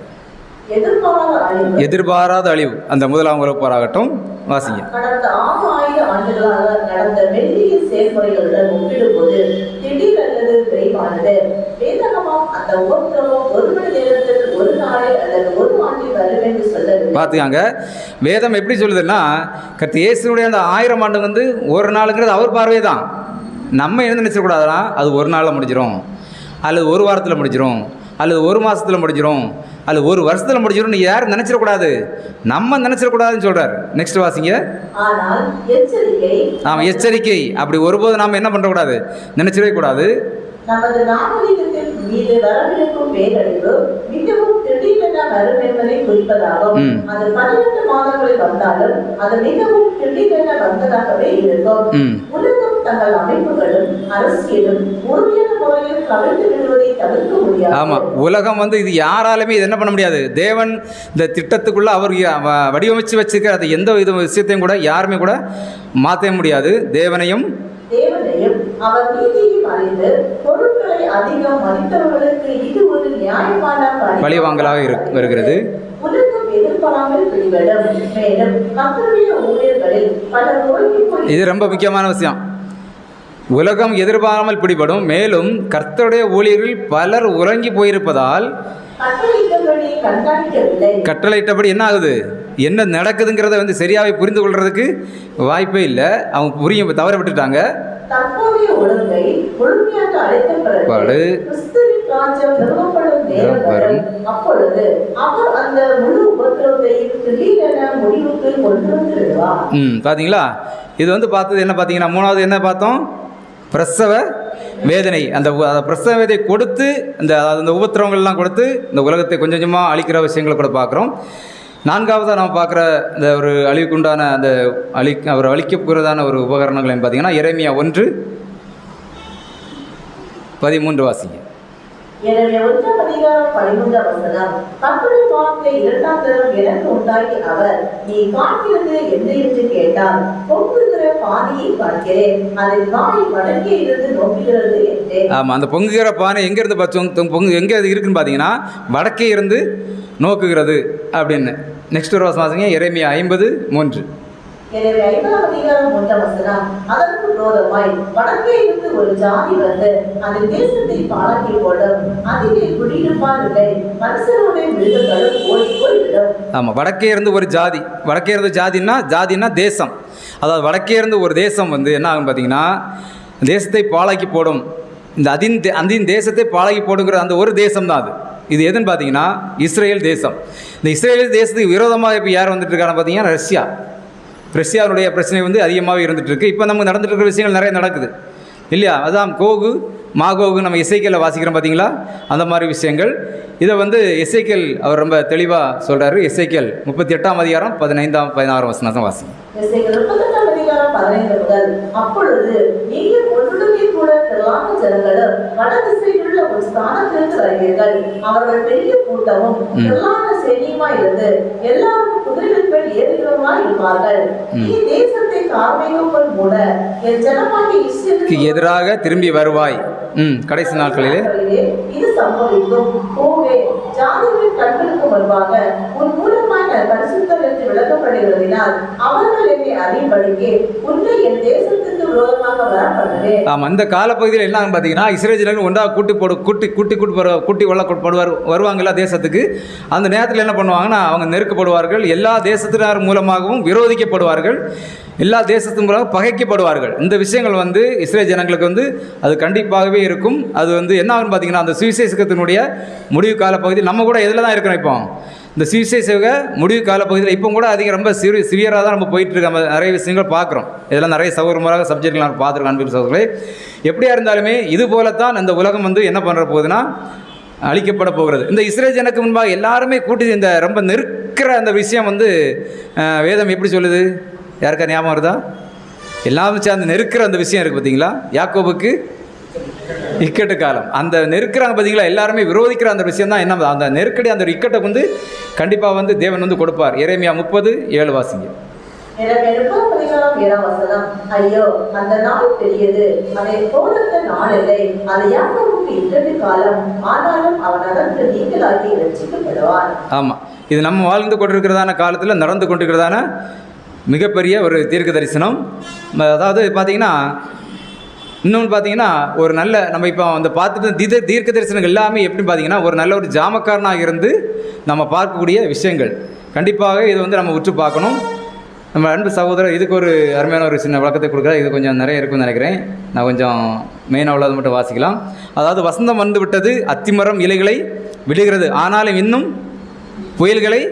எதிர்பாராத அழிவு அந்த 1ஆம் உலக போராகட்டும் வாசிங்க. கடந்த 6000 ஆண்டுகளாக நடந்த மெல்லிய செயல்முறைகளுடன் ஒப்பிடும்போது திடீர் அல்லது விரைவானது. வேதகமும் அந்த உபத்திரவம் ஒரு மணி நேரத்தில் ஒரு நாளில் அல்லது ஒரு ஆண்டில் வரும் என்று சொல்லவில்லை. பார்த்துக்காங்க, வேதம் எப்படி சொல்லுதுன்னா கர்த்தர் இயேசுடைய அந்த 1000 ஆண்டு வந்து ஒரு நாளுங்கிறது அவர் பார்வை தான். நம்ம என்ன நினைச்சிடக்கூடாதுன்னா அது ஒரு நாளில் முடிஞ்சிடும், அல்லது ஒரு வாரத்தில் முடிஞ்சிடும், அல்லது ஒரு மாதத்தில் முடிஞ்சிடும், அல்லது ஒரு வருஷத்தில் முடிஞ்சிடும். நீங்கள் யாரும் நினச்சிடக்கூடாது, நம்ம நினச்சிடக்கூடாதுன்னு சொல்கிறார். நெக்ஸ்ட் வாசிங்க. ஆமாம், எச்சரிக்கை. அப்படி ஒருபோது நாம் என்ன பண்ணக்கூடாது, நினச்சிடவே கூடாது. நமது நாகரிகத்தின் மீது வரவிருக்கும் பேரழிவு மிகவும் திடீரென வரும் என்பதை குறிப்பதாகும். அது 12 மாதங்களில் வந்தாலும் அது மிகவும் திடீரென வந்ததாகவே இருக்கும். உலகம் தங்கள் அமைப்புகளும் அரசியலும் உறுதியான முறையில் கவிழ்ந்து விடுவதை தவிர்க்க முடியாது. ஆமா, உலகம் வந்து இது யாராலுமே இது என்ன பண்ண முடியாது. தேவன் இந்த திட்டத்துக்குள்ள அவர் வடிவமைச்சு வச்சிருக்கிற அது எந்த விஷயத்தையும் கூட யாருமே கூட மாற்ற முடியாது. தேவனையும் அவர் நீதியையும் அறிந்து பொருட்களை அதிகம் மதித்தவர்களுக்கு இது ஒரு நியாயமான பழிவாங்கலாக வருகிறது. உலகம் எதிர்பாராமல் பிடிவிடும். மேலும் கர்த்தருடைய ஊழியர்களில் பலர் இது ரொம்ப முக்கியமான விஷயம். உலகம் எதிர்பாராமல் பிடிபடும். மேலும் கர்த்தருடைய ஊழியர்கள் பலர் உறங்கி போயிருப்பதால் கட்டளையிட்டபடி என்ன ஆகுது, என்ன நடக்குதுங்கிறத வந்து சரியாகவே புரிந்து கொள்றதுக்கு வாய்ப்பே இல்லை. அவங்க தவற விட்டுட்டாங்க. தற்போதைய ஒழுங்கை முழுமையாக அழைத்த பிறகு கிறிஸ்துவின் ராஜ்யம் நிறுவப்படும் நேரம் வரும். அப்பொழுது அவர் அந்த முழு உபத்திரவத்தையும் திடீரென முடிவுக்கு கொண்டு வந்து விடுவார். பாத்தீங்களா? இது வந்து பார்த்தது என்ன பார்த்தீங்கன்னா, மூணாவது என்ன பார்த்தோம்? பிரசவ வேதனை. அந்த பிரசவ வேதனை கொடுத்து அந்த உபத்திரவங்கள்லாம் கொடுத்து இந்த உலகத்தை கொஞ்சம் கொஞ்சமாக அழிக்கிற விஷயங்களை கூட பார்க்குறோம். நான்காவதாக நம்ம பார்க்குற இந்த ஒரு அழிவுக்குண்டான அந்த அவர் அழிக்கப்படுறதான ஒரு உபகரணங்கள் பார்த்தீங்கன்னா எரேமியா 1:13 வாசிங்க. எனவே 1:13 கர்த்தருடைய வார்த்தை இரண்டாம் தரம் எனக்கு உண்டாகி அவர், நீ காண்கிறது என்ன என்று கேட்டார். பொங்குகிற பானையை காண்கிறேன், அதில் வாய் வடக்கே இருந்து நோக்குகிறது என்றேன். ஆமாம், அந்த பொங்குகிற பானை எங்கேருந்து பொங்கு எங்கே இருக்குன்னு பார்த்தீங்கன்னா வடக்கே இருந்து நோக்குகிறது அப்படின்னு. நெக்ஸ்ட் ஒரு வசனம் வாசிங்க, எரேமியா 50:3. எனவே 5:1 அதற்கு விரோதமாய் வடக்கே இருந்து ஒரு ஜாதி வந்து அந்த தேசத்தை பாழாக்கி போடும், அதிலே குடியிருப்பார் இல்லை, மனுஷரோட மிருகங்களும் ஓடி போய்விடும். ஆமாம், வடக்கே இருந்து ஒரு ஜாதி. வடக்கே இருந்து ஜாதின்னா தேசம். அதாவது வடக்கே இருந்து ஒரு தேசம் வந்து என்ன ஆகும் பார்த்தீங்கன்னா தேசத்தை பாழாக்கி போடும். இந்த அதின் தேசத்தை பாழாக்கி போடுங்கிற அந்த ஒரு தேசம் தான் அது. இது எதுன்னு பார்த்தீங்கன்னா இஸ்ரேல் தேசம். இந்த இஸ்ரேல் தேசத்துக்கு விரோதமாக இப்போ யார் வந்துட்டு இருக்காங்க பார்த்தீங்கன்னா ரஷ்யாவுடைய பிரச்சனை வந்து அதிகமாகவே இருந்துகிட்ருக்கு. இப்போ நமக்கு நடந்துட்டு இருக்கிற விஷயங்கள் நிறைய நடக்குது இல்லையா? அதான் கோகு மாகோகு நம்ம எசேக்கியேலில் வாசிக்கிறோம் பார்த்தீங்களா, அந்த மாதிரி விஷயங்கள். இதை வந்து எசேக்கியேல் அவர் ரொம்ப தெளிவாக சொல்கிறாரு. எசேக்கியேல் 38:15-16 வாசிங்க. அப்பொழுது நீங்கள் ஒன்றுடனே கூட திரளான ஜனங்களும் வடதிசையிலுள்ள ஒரு ஸ்தானத்திற்கு வருவீர்கள். அவர்கள் பெரிய கூட்டமும் திரளான சேனையுமாய் இருந்து எல்லாரும் குதிரைகள் மேல் ஏறுகிறவர்களாய் இருப்பார்கள். நீ தேசத்தை கார்மேகங்கள் மூட என் ஜனமாகிய இஸ்ரவேலுக்கு எதிராக திரும்பி வருவாய். கடைசி நாட்களிலே இது சம்பவிக்கும். போவே, ஜாதிகளின் கண்களுக்கு முன்பாக உன் மூலமாய் நான் பரிசுத்தம் என்று விளக்கப்படுகிறதினால் அவர்கள் என்னை அறியும்படிக்கு உன்னை என் தேசத்துக்கு விரோதமாக வர பண்ணுவேன். ஆமாம், இந்த காலப்பகுதியில் என்ன பார்த்தீங்கன்னா இஸ்ரேல் ஜனங்கள் ஒன்றாக கூட்டி வருவாங்கல்ல தேசத்துக்கு. அந்த நேரத்தில் என்ன பண்ணுவாங்கன்னா அவங்க நெருக்கப்படுவார்கள். எல்லா தேசத்தினர் மூலமாகவும் விரோதிக்கப்படுவார்கள். எல்லா தேசத்தின் மூலமாக பகைக்கப்படுவார்கள். இந்த விஷயங்கள் வந்து இஸ்ரேல் ஜனங்களுக்கு வந்து அது கண்டிப்பாகவே இருக்கும். அது வந்து என்ன ஆகுன்னு பார்த்தீங்கன்னா அந்த சுவிசேஷத்தினுடைய முடிவு காலப்பகுதி நம்ம கூட எதில் தான் இருக்கிறோம். இப்போ இந்த சுவிசேஷக முடிவு காலப்பகுதியில் இப்போ கூட அதிகம் ரொம்ப சிவியராக தான் நம்ம போயிட்டுருக்க. நம்ம நிறைய விஷயங்கள் பார்க்குறோம். இதெல்லாம் நிறைய சௌகரியமாக சப்ஜெக்ட்கள் நான் பார்த்துருக்கேன். அன்பு சகோதரர்களே, எப்படியா இருந்தாலுமே இது போலத்தான் இந்த உலகம் வந்து என்ன பண்ணுற போகுதுன்னா அழிக்கப்பட போகிறது. இந்த இஸ்ரேல் ஜனக்கு முன்பாக எல்லாருமே கூட்டி இந்த ரொம்ப நெருக்கிற அந்த விஷயம் வந்து வேதம் எப்படி சொல்லுது? யாருக்கா ஞாபகம் வருதா? எல்லாரும் சேர்ந்து நெருக்கிற அந்த விஷயம் இருக்குது பார்த்தீங்களா? யாக்கோபுக்கு இக்கட்டு காலம். அந்த நெருக்கிறாங்க பார்த்தீங்களா, எல்லாருமே விரோதிக்கிற அந்த விஷயம் தான் என்ன, அந்த நெருக்கடி அந்த இக்கட்டை வந்து கண்டிப்பாக வந்து தேவன் வந்து கொடுப்பார். எரேமியா 30:7 வாசிங்க. ஐயோ, அந்த நாள் பெரியது, அதை போன்ற நாள் இல்லை, அது யாக்கோபுக்கு இக்கட்டு காலம், ஆனாலும் அவன் அதற்கு நீங்களாகி ரட்சிக்கப்படுவான். ஆமாம், இது நம்ம வாழ்ந்து கொண்டிருக்கிறதான காலத்தில் நடந்து கொண்டிருக்கிறதான மிகப்பெரிய ஒரு தீர்க்க தரிசனம். அதாவது பார்த்தீங்கன்னா இன்னொன்று பார்த்தீங்கன்னா ஒரு நல்ல நம்ம இப்போ அந்த பார்த்துட்டு தீர்க்க தரிசனங்கள் எல்லாமே எப்படி பார்த்தீங்கன்னா ஒரு நல்ல ஒரு ஜாமக்காரனாக இருந்து நம்ம பார்க்கக்கூடிய விஷயங்கள். கண்டிப்பாக இது வந்து நம்ம உற்று பார்க்கணும். நம்ம அன்பு சகோதரர் இதுக்கு ஒரு அருமையான ஒரு சின்ன விளக்கத்தை கொடுக்குறேன். இது கொஞ்சம் நிறைய இருக்குன்னு நினைக்கிறேன். நான் கொஞ்சம் மெயினாக உள்ளது மட்டும் வாசிக்கலாம். அதாவது வசந்தம் வந்து விட்டது, அத்திமரம் இலைகளை விடுகிறது, ஆனாலும் இன்னும் புயல்களை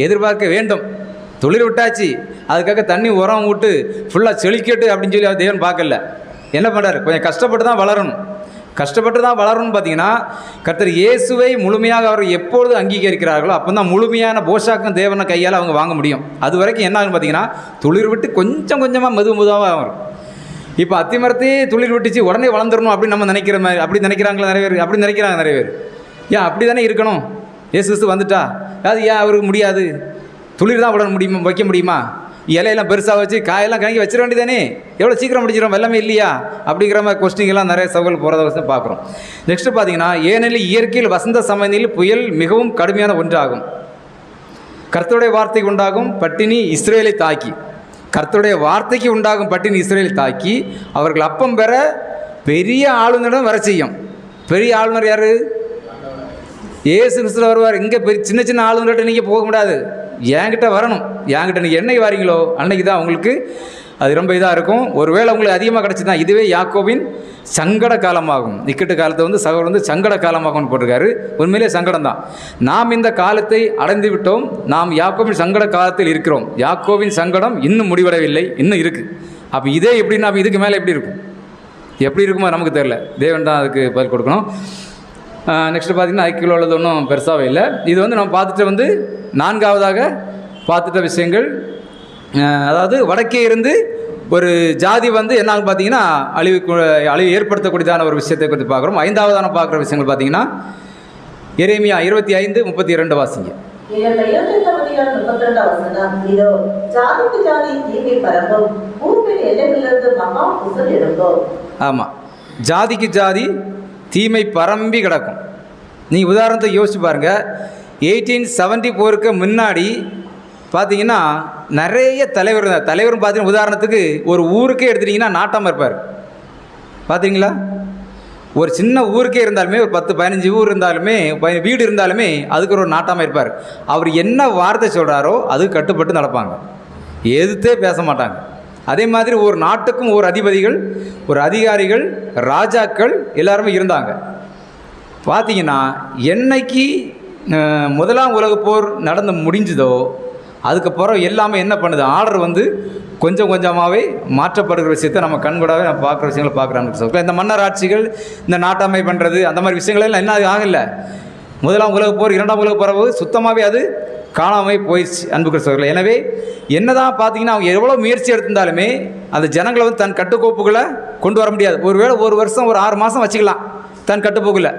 எதிர்பார்க்க வேண்டும். துளிர் விட்டாச்சு, அதுக்காக தண்ணி உரம் விட்டு ஃபுல்லாக செழிக்கட்டு அப்படின்னு சொல்லி தேவன் பார்க்கல. என்ன பண்ணுறாரு? கொஞ்சம் கஷ்டப்பட்டு தான் வளரணும். கஷ்டப்பட்டு தான் வளரணும்னு பார்த்தீங்கன்னா கர்த்தர் இயேசுவை முழுமையாக அவர் எப்பொழுது அங்கீகரிக்கிறார்களோ அப்போ தான் முழுமையான போஷாக்கம் தேவனை கையால் அவங்க வாங்க முடியும். அது வரைக்கும் என்ன ஆகுன்னு பார்த்தீங்கன்னா துளிர் விட்டு கொஞ்சம் கொஞ்சமாக மெதுவாக வரும். இப்போ அத்திமரத்தையே துளிர் விட்டுச்சு உடனே வளர்ந்துடணும் அப்படின்னு நம்ம நினைக்கிற மாதிரி அப்படி நினைக்கிறாங்களா நிறைய பேர்? அப்படி நினைக்கிறாங்க நிறைய பேர். ஏன் அப்படி தானே இருக்கணும்? இயேசு கிறிஸ்து வந்துட்டா அது ஏன் அவருக்கு முடியாது? துளிர் தான் விட முடியுமா, வைக்க முடியுமா? இலையெல்லாம் பெருசாக வச்சு காயெல்லாம் கணக்கி வச்சிட வேண்டியதானே, எவ்வளோ சீக்கிரம் முடிச்சிடும், வெள்ளமே இல்லையா அப்படிங்கிற மாதிரி கொஸ்டிங்கெல்லாம் நிறைய சவால் போகிறத வசதி பார்க்குறோம். நெக்ஸ்ட்டு பார்த்தீங்கன்னா ஏனெனில் இயற்கையில் வசந்த சமயத்தில் புயல் மிகவும் கடுமையான ஒன்றாகும். கர்த்தருடைய வார்த்தைக்கு உண்டாகும் பட்டினி இஸ்ரேலை தாக்கி, கர்த்தருடைய வார்த்தைக்கு உண்டாகும் பட்டினி இஸ்ரேலை தாக்கி அவர்கள் அப்பம் பெற பெரிய ஆளுநரிடம் வர செய்யும். பெரிய ஆளுநர் யார்? ஏசு கிறிஸ்து வருவார். இங்கே சின்ன சின்ன ஆளுநர்கிட்ட நீங்கள் போக முடியாது, என்கிட்ட வரணும். என்கிட்ட நீங்கள் என்னைக்கு வாரீங்களோ அன்னைக்கு தான் உங்களுக்கு அது ரொம்ப இதாக இருக்கும். ஒருவேளை உங்களுக்கு அதிகமாக கிடச்சிதான் இதுவே யாக்கோபின் சங்கட காலமாகும். இக்கட்டு காலத்தை வந்து சகோதரர் வந்து சங்கட காலமாகும்னு போட்டிருக்காரு. உண்மையிலே சங்கடம் தான். நாம் இந்த காலத்தை அடைந்து விட்டோம். நாம் யாக்கோபின் சங்கட காலத்தில் இருக்கிறோம். யாக்கோபின் சங்கடம் இன்னும் முடிவடையவில்லை, இன்னும் இருக்குது. அப்போ இதே எப்படின்னா அப்போ இதுக்கு மேலே எப்படி இருக்கும், எப்படி இருக்குமோ நமக்கு தெரியல. தேவன் தான் அதுக்கு பதில் கொடுக்கணும். நெக்ஸ்ட்டு பார்த்திங்கன்னா ஐக்கியில் உள்ளது ஒன்றும் பெருசாகவே இல்லை. இது வந்து நம்ம பார்த்துட்டு வந்து 4ஆவதாக பார்த்துட்ட விஷயங்கள். அதாவது வடக்கே இருந்து ஒரு ஜாதி வந்து என்ன பார்த்தீங்கன்னா அழிவு ஏற்படுத்தக்கூடியதான ஒரு விஷயத்தை குறித்து பார்க்குறோம். 5ஆவதான பார்க்குற விஷயங்கள் பார்த்தீங்கன்னா எரேமியா 25:32 வாசிங்க. ஆமாம், ஜாதிக்கு ஜாதி தீமை பரம்பி கிடக்கும். நீங்கள் உதாரணத்தை யோசிச்சு பாருங்கள். 1874க்கு முன்னாடி பார்த்தீங்கன்னா நிறைய தலைவர் பார்த்தீங்கன்னா உதாரணத்துக்கு ஒரு ஊருக்கே எடுத்துட்டிங்கன்னா நாட்டாமல் இருப்பார். பார்த்தீங்களா? ஒரு சின்ன ஊருக்கே இருந்தாலுமே, ஒரு 10-15 ஊர் இருந்தாலுமே, வீடு இருந்தாலுமே அதுக்கு ஒரு நாட்டாமல் இருப்பார். அவர் என்ன வார்த்தை சொல்கிறாரோ அதுக்கு கட்டுப்பட்டு நடப்பாங்க, எதுத்தே பேச மாட்டாங்க. அதே மாதிரி ஒரு நாட்டுக்கும் ஒரு அதிபதிகள், ஒரு அதிகாரிகள், ராஜாக்கள் எல்லாருமே இருந்தாங்க. பார்த்தீங்கன்னா என்னைக்கு முதலாம் உலகப் போர் நடந்து முடிஞ்சுதோ அதுக்கப்புறம் எல்லாமே என்ன பண்ணுது, ஆர்டர் வந்து கொஞ்சம் கொஞ்சமாகவே மாற்றப்படுகிற விஷயத்தை நம்ம கண்கூடாவே நம்ம பார்க்குற விஷயங்களை பார்க்குறாங்க. இந்த மன்னர் ஆட்சிகள், இந்த நாட்டாமை பண்ணுறது, அந்த மாதிரி விஷயங்களெல்லாம் என்ன ஆகலை. முதலாம் உலகப் போர், 2ஆம் உலகப் போர் சுத்தமாகவே அது காணாமல் போயிடுச்சு அன்புக்கிற சகோதரர்களே. எனவே என்னதான் பார்த்தீங்கன்னா அவங்க எவ்வளோ முயற்சி எடுத்திருந்தாலுமே அந்த ஜனங்களை வந்து தன் கட்டுக்கோப்புகளை கொண்டு வர முடியாது. ஒருவேளை ஒரு வருஷம், ஒரு 6 மாதம் வச்சுக்கலாம் தன் கட்டுப்போக்கில்.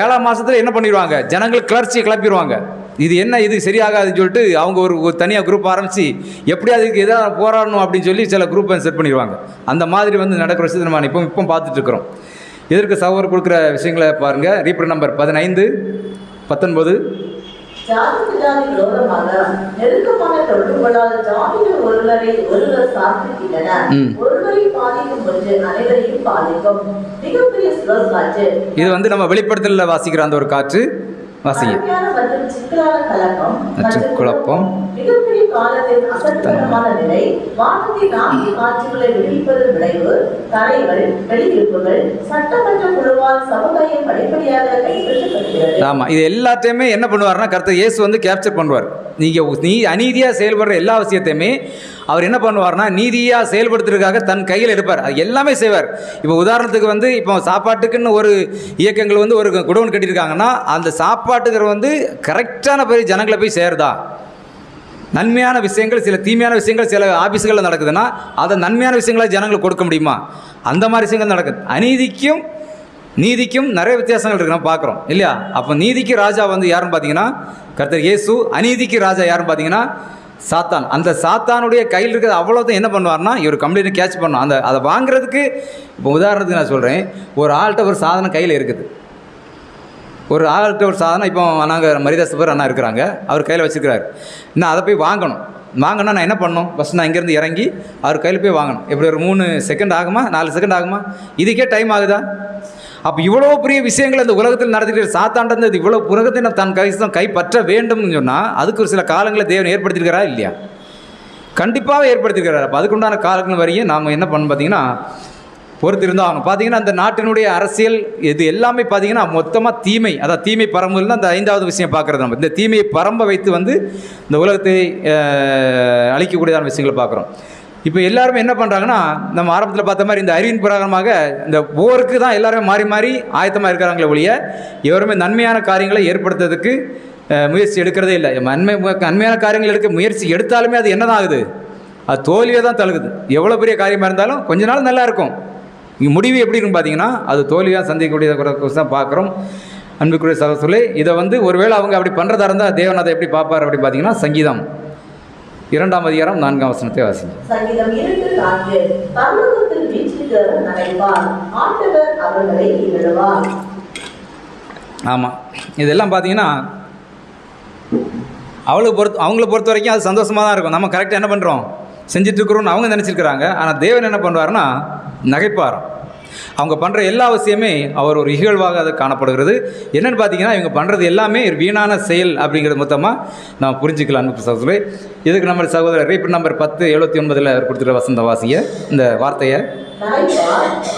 7ஆம் மாதத்தில் என்ன பண்ணிடுவாங்க, ஜனங்கள் கிளர்ச்சியை கிளப்பிடுவாங்க. இது என்ன, இது சரியாகாதுன்னு சொல்லிட்டு அவங்க ஒரு தனியாக குரூப் ஆரம்பித்து எப்படியா அதுக்கு எதாவது போராடணும் அப்படின்னு சொல்லி சில குரூப்பை செட் பண்ணிடுவாங்க. அந்த மாதிரி வந்து நடக்கிற விஷயத்தை நம்ம இப்போ பார்த்துட்ருக்குறோம். இதற்கு சகோதரர் கொடுக்குற விஷயங்களை பாருங்கள். ரீப்ரண்ட் நம்பர் 15-19. ஜாதிக்கு ஜாதி விரோதமாக நெருக்கமான தொடர்புகளால் ஜாதிகள் ஒருவரை ஒருவர் சார்ந்திருக்கின்றன. ஒருவரை பாதிக்கும் ஒன்று அனைவரையும் பாதிக்கும். மிகப்பெரிய சுழல் காற்று. இது வந்து நம்ம வெளிப்படுத்தல வாசிக்கிற அந்த ஒரு காற்று. குழப்பம், மிகப்பெரிய காலத்தின் அசத்தமான நிலை, வானத்தின் 4 காட்சிகளை விடுவிப்பதன் விளைவு, தடைகள், வெளியிருப்புகள், சட்டமன்ற குழுவால் சமுதாயம் படிப்படியாக கைப்பற்றப்படுகிறது. ஆமாம், இது எல்லாத்தையுமே என்ன பண்ணுவார்னா கர்த்தர் இயேசு வந்து கேப்சர் பண்ணுவார். நீ அநீதியாக செயல்படுற எல்லா விஷயத்தையுமே அவர் என்ன பண்ணுவார்னா நீதியாக செயல்படுத்துறதுக்காக தன் கையில் எடுப்பார். அது எல்லாமே செய்வார். இப்போ உதாரணத்துக்கு வந்து இப்போ சாப்பாட்டுக்குன்னு ஒரு இயக்கங்கள் வந்து ஒரு குடோன் கட்டியிருக்காங்கன்னா அந்த சாப்பாட்டுக்கு வந்து கரெக்டான போய் ஜனங்களை போய் சேருதா? நன்மையான விஷயங்கள், சில தீமையான விஷயங்கள் சில ஆஃபீஸுகளில் நடக்குதுன்னா அதை நன்மையான விஷயங்களை ஜனங்களுக்கு கொடுக்க முடியுமா? அந்த மாதிரி விஷயங்கள் நடக்குது. அநீதிக்கும் நீதிக்கும் நிறைய வித்தியாசங்கள் இருக்குது, நம்ம பார்க்குறோம் இல்லையா? அப்போ நீதிக்கு ராஜா வந்து யாருன்னு பார்த்தீங்கன்னா கர்த்தர் இயேசு, அநீதிக்கு ராஜா யாருன்னு பார்த்தீங்கன்னா சாத்தான். அந்த சாத்தானுடைய கையில் இருக்கிறது அவ்வளோதான் என்ன பண்ணுவார்னா இவர் கம்ப்ளீட்டாக கேட்ச் பண்ணணும். அதை வாங்குறதுக்கு இப்போ உதாரணத்துக்கு நான் சொல்கிறேன், ஒரு ஆள்கிட்ட ஒரு சாதனம் கையில் இருக்குது. ஒரு ஆள்கிட்ட ஒரு சாதனம், இப்போ நாங்கள் மரிதாசபர் அண்ணா இருக்கிறாங்க, அவர் கையில் வச்சுருக்கிறார். நான் அதை போய் வாங்கணும். நான் என்ன பண்ணணும், ஃபஸ்ட் நான் இங்கேருந்து இறங்கி அவர் கையில் போய் வாங்கணும். எப்படி ஒரு 3 செகண்ட் ஆகுமா, 4 செகண்ட் ஆகுமா? இதுக்கே டைம் ஆகுதா? அப்போ இவ்வளோ பெரிய விஷயங்கள் இந்த உலகத்தில் நடத்திட்டு சாத்தாண்டது இவ்வளோ உலகத்தை தன் கைப்பற்ற வேண்டும்னு சொன்னால் அதுக்கு ஒரு சில காலங்களை தேவன் ஏற்படுத்தியிருக்கிறா இல்லையா? கண்டிப்பாக ஏற்படுத்தியிருக்கிறார். அப்போ அதுக்குண்டான காலங்கள் வரையும் நாம் என்ன பண்ணணும் பார்த்தீங்கன்னா பொறுத்து இருந்தால் ஆகணும். பார்த்தீங்கன்னா அந்த நாட்டினுடைய அரசியல் இது எல்லாமே பார்த்தீங்கன்னா மொத்தமாக தீமை, அதாவது தீமை பரம்புகள் தான் அந்த 5ஆவது விஷயம் பார்க்குறது. நம்ம இந்த தீமையை பரம்ப வைத்து வந்து இந்த உலகத்தை அழிக்கக்கூடியதான விஷயங்களை பார்க்குறோம். இப்போ எல்லாருமே என்ன பண்ணுறாங்கன்னா நம்ம ஆரம்பத்தில் பார்த்த மாதிரி இந்த அறிவின் பிரகாரமாக இந்த போருக்கு தான் எல்லாருமே மாறி மாறி ஆயத்தமாக இருக்கிறாங்களே ஒழிய எவருமே நன்மையான காரியங்களை ஏற்படுத்துறதுக்கு முயற்சி எடுக்கிறதே இல்லை. நன்மையான காரியங்கள் எடுக்க முயற்சி எடுத்தாலுமே அது என்னதான் ஆகுது, அது தோல்வியை தான் தழுகுது. எவ்வளோ பெரிய காரியமாக இருந்தாலும் கொஞ்ச நாள் நல்லா இருக்கும், இங்கே முடிவு எப்படி இருக்குன்னு பார்த்தீங்கன்னா அது தோல்வியாக சந்திக்கக்கூடிய தான் பார்க்குறோம். அன்புக்குரிய சகோதரர்களே, இதை வந்து ஒருவேளை அவங்க அப்படி பண்ணுறதா இருந்தால் தேவன் அதை எப்படி பார்ப்பார் அப்படின்னு பார்த்தீங்கன்னா சங்கீதம் 2ஆம் அதிகாரம் 4ஆம் வசனத்தை வாசிங்க. சங்கீதம் 2:4. பரலோகத்தில் வீற்றிருக்கிறவர் நகைப்பார், ஆண்டவர் அவர்களை இகழுவார். ஆமாம், இதெல்லாம் பார்த்தீங்கன்னா அவங்கள பொறுத்த வரைக்கும் அது சந்தோஷமாக தான் இருக்கும். நம்ம கரெக்டாக என்ன பண்ணுறோம், செஞ்சிட்ருக்குறோன்னு அவங்க நினச்சிருக்கிறாங்க. ஆனால் தேவன் என்ன பண்ணுவார்னா நகைப்பாராம். அவங்க பண்ணுற எல்லா விஷயமே அவர் ஒரு இகழ்வாக அது காணப்படுகிறது. என்னென்னு பார்த்தீங்கன்னா இவங்க பண்ணுறது எல்லாமே ஒரு வீணான செயல் அப்படிங்கிறது மொத்தமாக நம்ம புரிஞ்சுக்கலாம். அன்பு சகோதரர்களே, இதுக்கு நம்ம சகோதரர் ரீப்பர் நம்பர் 1079 அவர் கொடுத்துருக்க வசந்த வாசிய இந்த வார்த்தையை.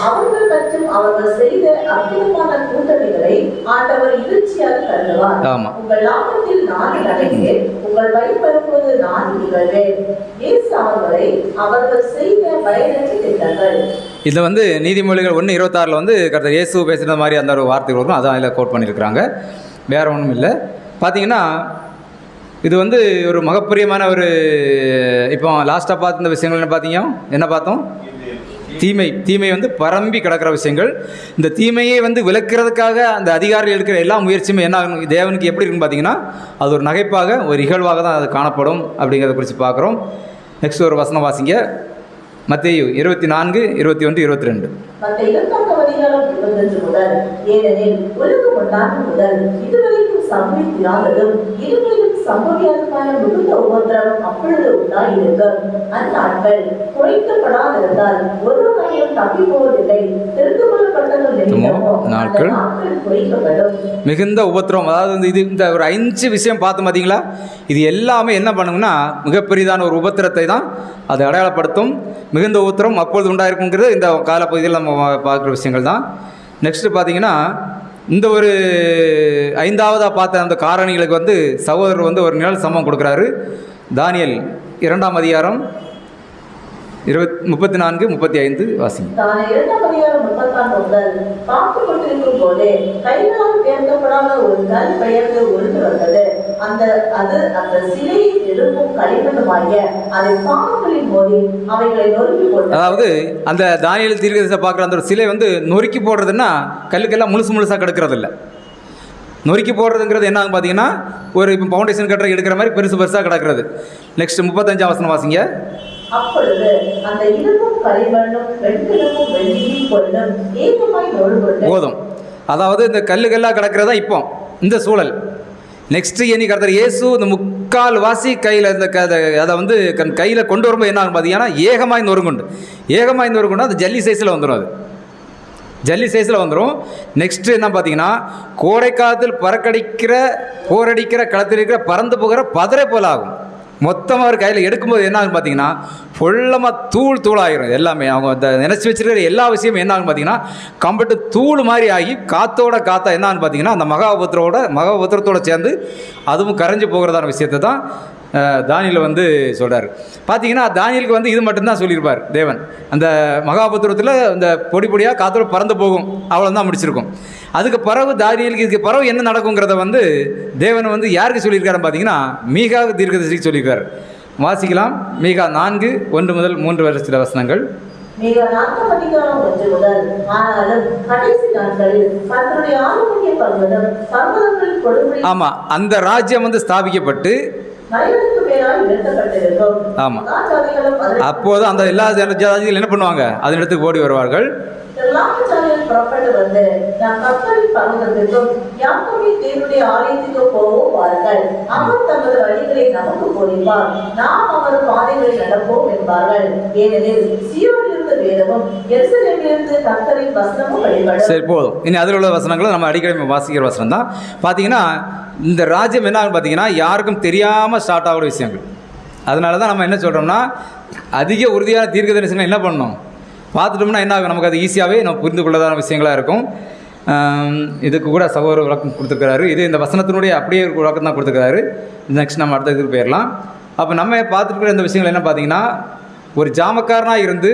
அவர்கள் மற்றும் அவர்கள் செய்த அற்புதமான கூட்டணிகளை ஆண்டவர் இகழ்ச்சியாக கருதுவார். ஆமா, உங்கள் லாபத்தில் நான் நடக்கிறேன், உங்கள் வழிபடும்போது நான் நிகழ்வேன். இயேசு அவர்கள் செய்த பயனற்ற திட்டங்கள். இதில் வந்து நீதிமொழிகள் 1:26 வந்து கர்த்தர் இயேசு பேசுகிற மாதிரி அந்த ஒரு வார்த்தைகள் இருக்கும். அதான் அதில் கோட் பண்ணியிருக்கிறாங்க. வேறு ஒன்றும் இல்லை. பார்த்தீங்கன்னா இது வந்து ஒரு மகப்பிரியமான ஒரு, இப்போ லாஸ்ட்டாக பார்த்து இந்த விஷயங்கள் என்ன பார்த்தோம்? தீமை வந்து பரம்பி கிடக்கிற விஷயங்கள். இந்த தீமையை வந்து விளக்கிறதுக்காக அந்த அதிகாரிகள் எடுக்கிற எல்லா முயற்சியுமே என்ன ஆகணும், தேவனுக்கு எப்படி இருக்குன்னு பார்த்தீங்கன்னா அது ஒரு நகைப்பாக, ஒரு இகழ்வாக தான் அது காணப்படும் அப்படிங்கிறத குறித்து பார்க்குறோம். நெக்ஸ்ட் ஒரு வசனம் வாசிங்க. மத்தேயு 24, 21, 22. ஏனெனில் உலகம் உண்டாகும் முதல் இதுவரைக்கும் சம்பவித்திராததும் இதுவரைக்கும் சம்பவியாதமான மிகுந்த உபத்திரவம் அப்பொழுது உண்டாயிருக்கும். அந்நாட்கள் குறைக்கப்படாதிருந்தால் ஒரு காரியம் தப்பி போவதில்லை. தெரிந்து கொள்ளப்பட்டதும் நாட்கள் குறைக்கப்படும். மிகுந்த உபத்திரவம், அதாவது இது இந்த ஒரு 5 விஷயம் பார்த்து பார்த்தீங்களா? இது எல்லாமே என்ன பண்ணுங்கன்னா மிகப்பெரியதான ஒரு உபத்திரத்தை தான் அது அடையாளப்படுத்தும். மிகுந்த உபத்திரம் அப்பொழுது உண்டாயிருக்குங்கிறது இந்த காலப்பகுதியில் நம்ம பார்க்குற விஷயங்கள் தான். நெக்ஸ்ட்டு பார்த்தீங்கன்னா இந்த ஒரு 5ஆவதாக பார்த்த அந்த காரணிகளுக்கு வந்து சகோதரர் வந்து ஒரு நிழல் சமம் கொடுக்குறாரு. தானியேல் 2ஆம் அதிகாரம் 34, 35 வாசிங்க. 2ஆம் அதிகாரம் 34 முதல் பார்த்து கொண்டிருக்கும் போதே கைகளால் பெயர்க்கப்படாத ஒரு கல் பெயர்ந்து ஒன்று வந்தது. அந்த சிலையை எழுப்பும் களிமண்ணுமாகிய அதை பாம்புகளின் போது அவைகளை நொறுக்கி போட்டது. அதாவது அந்த தானியேல் தீர்க்கதரிசியை பார்க்குற அந்த ஒரு சிலை வந்து நொறுக்கி போடுறதுன்னா கல்லுக்கெல்லாம் முழுசாக கிடக்கிறது இல்லை. நொறுக்கி போடுறதுங்கிறது என்ன பார்த்தீங்கன்னா ஒரு இப்போ ஃபவுண்டேஷன் கட்டுற எடுக்கிற மாதிரி பெருசாக கிடக்கிறது. நெக்ஸ்ட் 35ஆம் வசனம் வாசிங்க. அப்பொழுது அந்த இரும்பும் களிமண்ணும் வெண்கலமும் வெள்ளியும் பொன்னும் ஏகமாய் நொறுங்கப்பட்டு போதும். அதாவது இந்த கல்லுகள்லாம் கிடக்கிறதா இப்போ இந்த சூழல். நெக்ஸ்ட் இனி கர்த்தர் இயேசு இந்த 3/4 வாசி கையில் இந்த அதை வந்து கையில் கொண்டு வரும்போது என்ன ஆகும் பார்த்தீங்கன்னா ஏகமாய் நொறுங்குண்டு அது ஜல்லி சைஸில் வந்துடும். அது ஜல்லி சைஸில் வந்துடும். நெக்ஸ்ட்டு என்ன பார்த்தீங்கன்னா கோடை காலத்தில் போரடிக்கிற களத்தில் இருக்கிற பறந்து போகிற பதரை போல் ஆகும். மொத்தமாக ஒரு கையில் எடுக்கும்போது என்ன ஆகும் பார்த்தீங்கன்னா ஃபுல்லமாக தூளாகிடும். எல்லாமே அவங்க நினச்சி வச்சுருக்கிற எல்லா விஷயமும் என்ன ஆகும் பார்த்தீங்கன்னா கம்பட்டு தூள் மாதிரி ஆகி காற்றா என்ன ஆகும் பார்த்தீங்கன்னா அந்த மகா உபத்திரத்தோடு சேர்ந்து அதுவும் கரைஞ்சி போகிறதான விஷயத்தை தான் தானியேல் வந்து சொல்கிறார். பார்த்தீங்கன்னா தானியேலுக்கு வந்து இது மட்டும்தான் சொல்லியிருப்பார் தேவன். அந்த மகாபுத்திரத்தில் இந்த பொடியாக காற்றோட பறந்து போகும், அவ்வளோதான் முடிச்சிருக்கும். அதுக்கு பிறகு தானியேலுக்கு இதுக்கு பிறகு என்ன நடக்குங்கிறத வந்து தேவன் வந்து யாருக்கு சொல்லியிருக்காருன்னு பார்த்தீங்கன்னா மீகா தீர்க்கதரிசிக்கு சொல்லியிருக்காரு. வாசிக்கலாம். மீகா 4, 1 முதல் 3 வரை சில வசனங்கள். ஆமா, அந்த ராஜ்யம் வந்து ஸ்தாபிக்கப்பட்டு ஆமா அப்போது அந்த எல்லா ஜாதிகள் என்ன பண்ணுவாங்க, அதன் இடத்துக்கு ஓடி வருவார்கள். புறப்பட்டு வந்து நாம் கப்பலின் பர்வதத்திற்கும் யாக்கோபின் தேவனுடைய ஆலயத்திற்கும் போவோம் வாருங்கள். அவர் தமது வழிகளை நமக்கு போதிப்பார், நாம் அவர் பாதைகளை நடப்போம் என்பார்கள். ஏனெனில் சீயோனிலிருந்து வேதமும் எருசலேமிலிருந்து கர்த்தரின் வசனமும் வெளிப்படும். சரி, போதும். இனி அதில் உள்ள வசனங்களை நம்ம அடிக்கடி வாசிக்கிற வசனம் தான். பார்த்தீங்கன்னா இந்த ராஜ்யம் என்ன பார்த்தீங்கன்னா யாருக்கும் தெரியாமல் ஸ்டார்ட் ஆகிற விஷயங்கள். அதனால தான் நம்ம என்ன சொல்கிறோம்னா அதிக உறுதியான தீர்க்க தரிசனம் என்ன பண்ணணும் பார்த்துட்டோம்னா என்ன ஆகும், நமக்கு அது ஈஸியாகவே நம்ம புரிந்து கொள்ளதான விஷயங்களாக இருக்கும். இதுக்கு கூட சகோதர விளக்கம் கொடுத்துருக்கிறாரு. இது இந்த வசனத்தினுடைய அப்படியே ஒரு விளக்கம் தான் கொடுத்துருக்காரு. நெக்ஸ்ட் நம்ம அடுத்த இதுக்கு போயிடலாம். அப்போ நம்ம பார்த்துருக்கிற இந்த விஷயங்கள் என்ன பார்த்தீங்கன்னா ஒரு ஜாமக்காரனாக இருந்து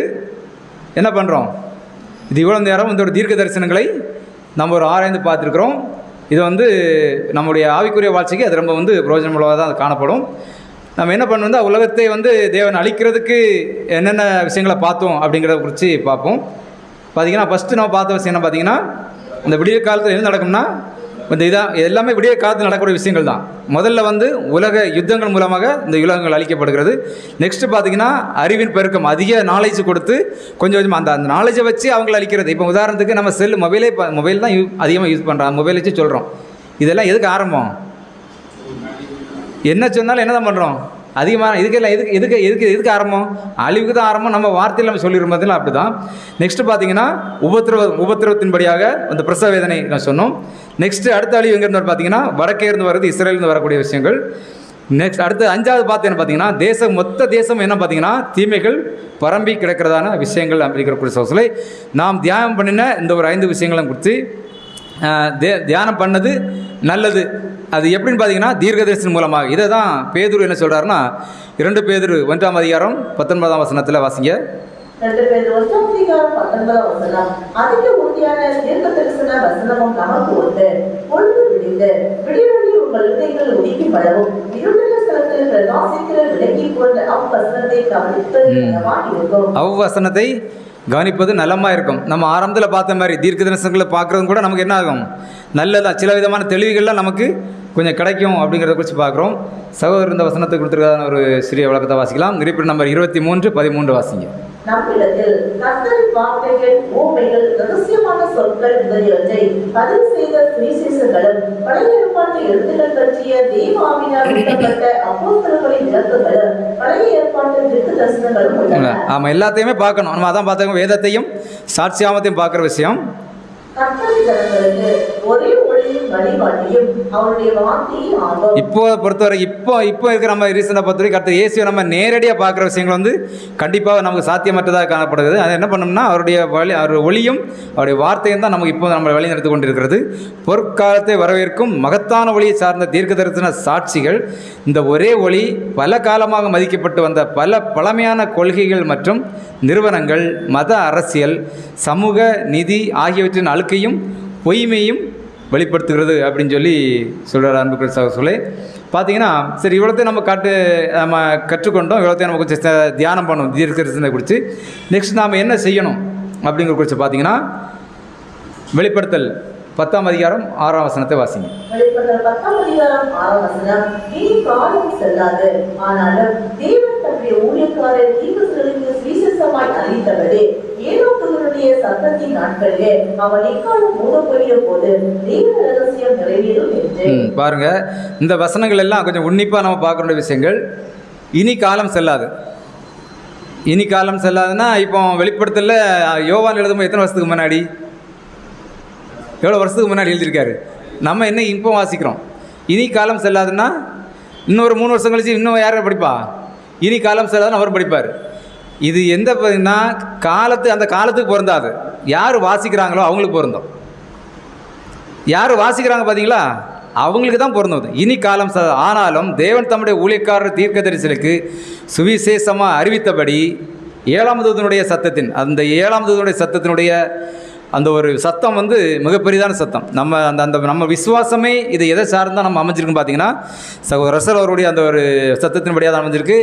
என்ன பண்ணுறோம், இது இவ்வளோ நேரம் இந்த ஒரு தீர்க்க தரிசனங்களை நம்ம ஒரு ஆராய்ந்து பார்த்துருக்குறோம். இது வந்து நம்முடைய ஆவிக்குரிய வாழ்க்கைக்கு அது ரொம்ப வந்து பிரயோஜனமுள்ளதாக தான் அது காணப்படும். நம்ம என்ன பண்ணோம்னா உலகத்தை வந்து தேவன் அழிக்கிறதுக்கு என்னென்ன விஷயங்களை பார்த்தோம் அப்படிங்கிறத குறித்து பார்ப்போம். பார்த்திங்கன்னா ஃபஸ்ட்டு நம்ம பார்த்த விஷயம் என்ன பார்த்திங்கன்னா இந்த விடிய காலத்தில் என்ன நடக்கும்னா இந்த எல்லாமே விடிய காலத்தில் நடக்கக்கூடிய விஷயங்கள் தான். முதல்ல வந்து உலக யுத்தங்கள் மூலமாக இந்த உலகங்கள் அழிக்கப்படுகிறது. நெக்ஸ்ட்டு பார்த்திங்கன்னா அறிவின் பெருக்கம், அதிக நாலேஜ் கொடுத்து கொஞ்சம் கொஞ்சமாக அந்த நாலேஜை வச்சு அவங்களை அழிக்கிறது. இப்போ உதாரணத்துக்கு நம்ம மொபைல் தான் அதிகமாக யூஸ் பண்ணுறோம், மொபைல் வச்சு சொல்கிறோம். இதெல்லாம் எதுக்கு ஆரம்பம், என்ன சொன்னாலும் என்ன தான் பண்ணுறோம், அதிகமான இதுக்கெல்லாம் எதுக்கு ஆரம்பம்? அழிவுக்கு தான் ஆரம்பம். நம்ம வார்த்தையில் நம்ம சொல்லிடுற மாதிரி அப்படி தான். நெக்ஸ்ட்டு பார்த்தீங்கன்னா உபத்திரவத்தின்படியாக அந்த பிரசவ வேதனை நான் சொன்னோம். நெக்ஸ்ட்டு அடுத்த அழிவு எங்கேருந்து பார்த்தீங்கன்னா வடக்கே இருந்து வர்றது, இஸ்ரேலிருந்து வரக்கூடிய விஷயங்கள். நெக்ஸ்ட் அடுத்து 5வது பார்த்தீங்கன்னு பார்த்தீங்கன்னா மொத்த தேசம் என்ன பார்த்தீங்கன்னா தீமைகள் பரம்பி கிடக்கிறதான விஷயங்கள் அப்படிங்கிற சோசலை நாம் தியானம் பண்ணின இந்த ஒரு 5 விஷயங்களும் குறித்து தியானம் பண்ணது நல்லது. அது எப்படின்னு பார்த்தீங்கன்னா தீர்க்கதரிசனம் மூலமாக. இதை தான் பேதுரு என்ன சொல்கிறாருன்னா 2 பேதுரு 1ஆம் அதிகாரம் 19ஆம் வசனத்தில் வாசிங்க. 2 பேதுரு 1ஆம் அதிகாரம் 19ஆம் வசனம். அதிக உறுதியான தீர்க்கதரிசன வசனமும் நமக்கு உண்டு. பொழுது விடிந்து விடியொளி உங்கள் இதயங்கள் உதிக்கப்படவும் இருளுள்ள ஸ்தலத்தில் பிரகாசிக்கிற விளக்கி போன்ற அவ்வசனத்தை கவனிப்பது நலமாய் இருக்கும். அவ்வசனத்தை கவனிப்பது நலமாக இருக்கும். நம்ம ஆரம்பத்தில் பார்த்த மாதிரி தீர்க்க தரிசனங்களை பார்க்குறது கூட நமக்கு என்ன ஆகும்? நல்லதாக சில விதமான தெளிவுகள்லாம் நமக்கு கொஞ்சம் கிடைக்கும் அப்படிங்கிறத குறித்து பார்க்குறோம். சகோதரர் இந்த வசனத்தை கொடுத்துருக்கான ஒரு சிறிய விளக்கத்தை வாசிக்கலாம். குறிப்பிட்ட நம்பர் 23-13 வாசிங்க. நம்மிடத்தில் கர்த்தரின் வார்த்தைகள், உவமைகள், ரகசியமான சொற்கள் முதலியவற்றை பதிவு செய்த சுவிசேஷங்களும் பழைய ஏற்பாட்டு எழுத்துக்கள் பற்றிய தேவ ஆவியினால் ஊட்டப்பட்ட அப்போஸ்தலர்களின் விளக்கங்களும் பழைய ஏற்பாட்டு தீர்க்கதரிசனங்களும் உள்ளன. ஆமாம், எல்லாத்தையுமே பார்க்கணும். நம்ம அதான் பார்த்தோம், வேதத்தையும் சாட்சியாமத்தையும் பார்க்குற விஷயம். கர்த்தரின் ஜனங்களுக்கு ஒரே ஒளியும் வழிகாட்டியும் அவருடைய வார்த்தையும் ஆகும். இப்போ பொறுத்தவரை இப்போ இருக்கிற நம்ம ரீசெண்டாக பொறுத்தவரை கர்த்தர் இயேசுவை நம்ம நேரடியாக பார்க்குற விஷயங்கள் வந்து கண்டிப்பாக நமக்கு சாத்தியமற்றதாக காணப்படுகிறது. அது என்ன பண்ணோம்னா அவர் ஒளியும் அவருடைய வார்த்தையும் தான் நமக்கு இப்போ நம்ம வழி நடத்தி கொண்டிருக்கிறது. பொற்காலத்தை வரவேற்கும் மகத்தான ஒளியை சார்ந்த தீர்க்கதரிசன சாட்சிகள். இந்த ஒரே ஒளி பல காலமாக மதிக்கப்பட்டு வந்த பல பழமையான கொள்கைகள் மற்றும் நிறுவனங்கள், மத, அரசியல், சமூக, நிதி ஆகியவற்றின் அழுக்கையும் பொய்மையும் வெளிப்படுத்துகிறது அப்படின்னு சொல்லி சொல்கிறார் அன்புக்குரிய சொல்லே. பார்த்தீங்கன்னா சரி, இவ்வளோத்தையும் நம்ம கற்றுக்கொண்டோம். இவ்வளோத்தையும் நம்ம கொஞ்சம் தியானம் பண்ணோம் தீர்க்கதரிசனத்தை குறித்து. நெக்ஸ்ட் நாம் என்ன செய்யணும் அப்படிங்கிற குறித்து பார்த்தீங்கன்னா வெளிப்படுத்தல் 10ஆம் அதிகாரம் 6ஆம் வசனத்தை வாசிங்க. வெளிப்படுத்தல் 10ஆம் அதிகாரம் 6ஆம் வசனம். இனி காலம் செல்லாது, ஆனாலும் தேவன் தம்முடைய ஊழியக்காரர் தீர்க்கதரிசிகளுக்கு விசேஷமாய் அறிவித்தபடி ஏனோக்குடைய சத்தத்தின் நாட்களிலே அவன் எக்காலம் மூடப்போகிற போது தேவ ரகசியம் நிறைவேறும் என்று. பாருங்க, இந்த வசனங்கள் எல்லாம் கொஞ்சம் உன்னிப்பாக நம்ம பார்க்க வேண்டிய விஷயங்கள். இனி காலம் செல்லாது. இனி காலம் செல்லாதுன்னா இப்போ வெளிப்படுத்தல யோவான் எழுதும்போது எத்தனை வருஷத்துக்கு முன்னாடி, எவ்வளோ வருஷத்துக்கு முன்னாடி எழுதியிருக்காரு. நம்ம என்ன இப்போ வாசிக்கிறோம். இனி காலம் செல்லாதுன்னா இன்னொரு 3 வருஷம் கழிச்சு இன்னும் யாரும் படிப்பா? இனி காலம் செல்லாதுன்னு அவர் படிப்பார். இது எந்த பார்த்தீங்கன்னா அந்த காலத்துக்கு பொருந்தாது. யார் வாசிக்கிறாங்களோ அவங்களுக்கு பொருந்தும். யார் வாசிக்கிறாங்க பார்த்தீங்களா, அவங்களுக்கு தான் பொருந்தது. இனி காலம் ஆனாலும் தேவன் தம்முடைய ஊழியக்காரர் தீர்க்கதரிசிகளுக்கு சுவிசேஷமாக அறிவித்தபடி 7ஆம் தூதனுடைய சத்தத்தின் அந்த 7ஆம் தூதனுடைய சத்தத்தினுடைய அந்த ஒரு சத்தம் வந்து மிகப்பெரிதான சத்தம். நம்ம விசுவாசமே இது எதை சார்ந்தால் நம்ம அமைஞ்சிருக்குன்னு பார்த்தீங்கன்னா சகோதரர் ரசல் அவருடைய அந்த ஒரு சத்தத்தின்படியாக தான் அமைஞ்சிருக்கு.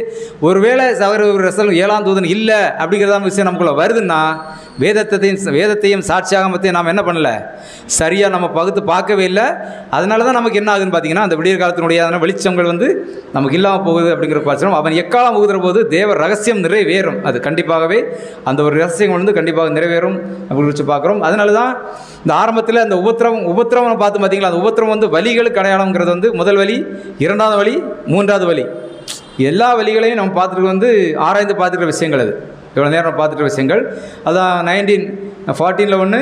ஒருவேளை சகோதரர் ரசல் 7ஆம் தூதன் இல்லை அப்படிங்கிறதான விஷயம் நமக்குள்ள வருதுன்னா வேதத்தையும் சாட்சியாகமத்தையும் நாம் என்ன பண்ணலை, சரியாக நம்ம பகுத்து பார்க்கவே இல்லை. அதனால தான் நமக்கு என்ன ஆகுதுன்னு பார்த்தீங்கன்னா அந்த விடியற் காலத்தினுடைய வெளிச்சங்கள் வந்து நமக்கு இல்லாமல் போகுது அப்படிங்கிற பாச்சனம். அவன் எக்காலம் ஊதுற போது தேவ ரகசியம் நிறைவேறும். அது கண்டிப்பாகவே அந்த ஒரு ரகசியம் வந்து கண்டிப்பாக நிறைவேறும் அப்படின்னு வச்சு பார்க்குறோம். அதனால தான் இந்த ஆரம்பத்தில் அந்த உபத்திரவம் பார்த்து பார்த்தீங்களா, அந்த உபத்திரவம் வந்து வலிகளுக்கு அடையாளங்கிறது வந்து முதல் வலி, 2வது வலி, 3வது வலி. எல்லா வலிகளையும் நம்ம பார்த்துட்டு வந்து ஆராய்ந்து பார்த்துக்கிற விஷயங்கள். அது இவ்வளோ நேரம் பார்த்துட்டு விஷயங்கள். அதான் 1914 ஒன்று,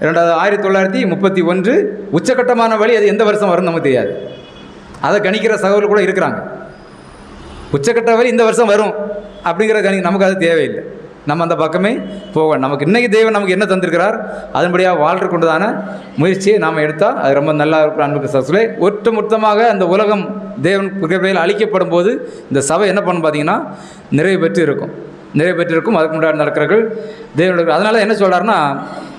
1931 உச்சக்கட்டமான வழி. அது எந்த வருஷம் வரும்னு நமக்கு தெரியாது. அதை கணிக்கிற சகோதரர்கள் கூட இருக்கிறாங்க. உச்சக்கட்ட வழி இந்த வருஷம் வரும் அப்படிங்கிற நமக்கு அது தேவையில்லை. நம்ம அந்த பக்கமே போகணும். நமக்கு இன்றைக்கி தேவன் நமக்கு என்ன தந்திருக்கிறார் அதன்படியாக வாழ்ற கொண்டதான முயற்சியை நாம் எடுத்தால் அது ரொம்ப நல்லா இருக்கிற அன்புக்கு சகோதரர்களே. ஒட்டுமொத்தமாக அந்த உலகம் தேவன் கிருபையில் அழிக்கப்படும் போது இந்த சபை என்ன பண்ணணும் பார்த்தீங்கன்னா நிறைவு பெற்று இருக்கும். அதுக்கு முன்னாடி நடக்கிறார்கள் தேவனுடைய. அதனால என்ன சொல்கிறாருன்னா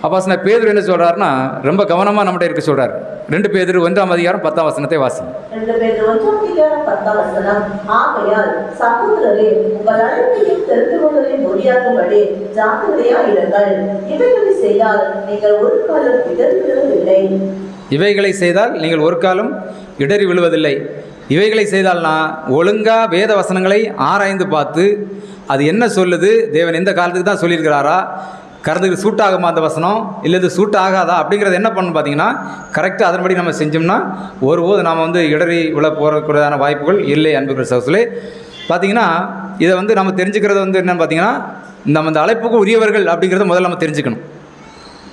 அப்போஸ்தலன் பேதுரு என்ன சொல்கிறாருன்னா ரொம்ப கவனமாக நம்மகிட்ட இருக்க சொல்கிறார். 2 பேதுரு 1ஆம் அதிகாரம் 10ஆம் வசனத்தை வாசிங்க. 2 பேதுரு 1ஆம் அதிகாரம் 10ஆம் வசனம். ஆகையால் சகோதரரே, உங்கள் அழைப்பையும் தெரிந்து கொள்வதை மொழியாக்கும்படி ஜாக்கிரதையாய் இருங்கள். இவைகளை செய்தால் நீங்கள் ஒரு காலம் இடறி விழுவதில்லை. இவைகளை செய்தால்னா ஒழுங்காக வேத வசனங்களை ஆராய்ந்து பார்த்து அது என்ன சொல்லுது, தேவன் எந்த காலத்துக்கு தான் சொல்லியிருக்கிறாரா, கருத்துக்கு சூட் ஆகுமா அந்த வசனம், இல்லை இது சூட் ஆகாதா அப்படிங்கிறது என்ன பண்ணணும் பார்த்தீங்கன்னா கரெக்டாக அதன்படி நம்ம செஞ்சோம்னா ஒருபோது நாம் வந்து இடறி விழ போகிறதுக்குறதான வாய்ப்புகள் இல்லை அன்புக்குரிய சகோதரர்களே. பார்த்தீங்கன்னா இதை வந்து நம்ம தெரிஞ்சுக்கிறது வந்து என்னென்னு பார்த்தீங்கன்னா, நம்ம இந்த அழைப்புக்கு உரியவர்கள் அப்படிங்கிறத முதல்ல நம்ம தெரிஞ்சுக்கணும்.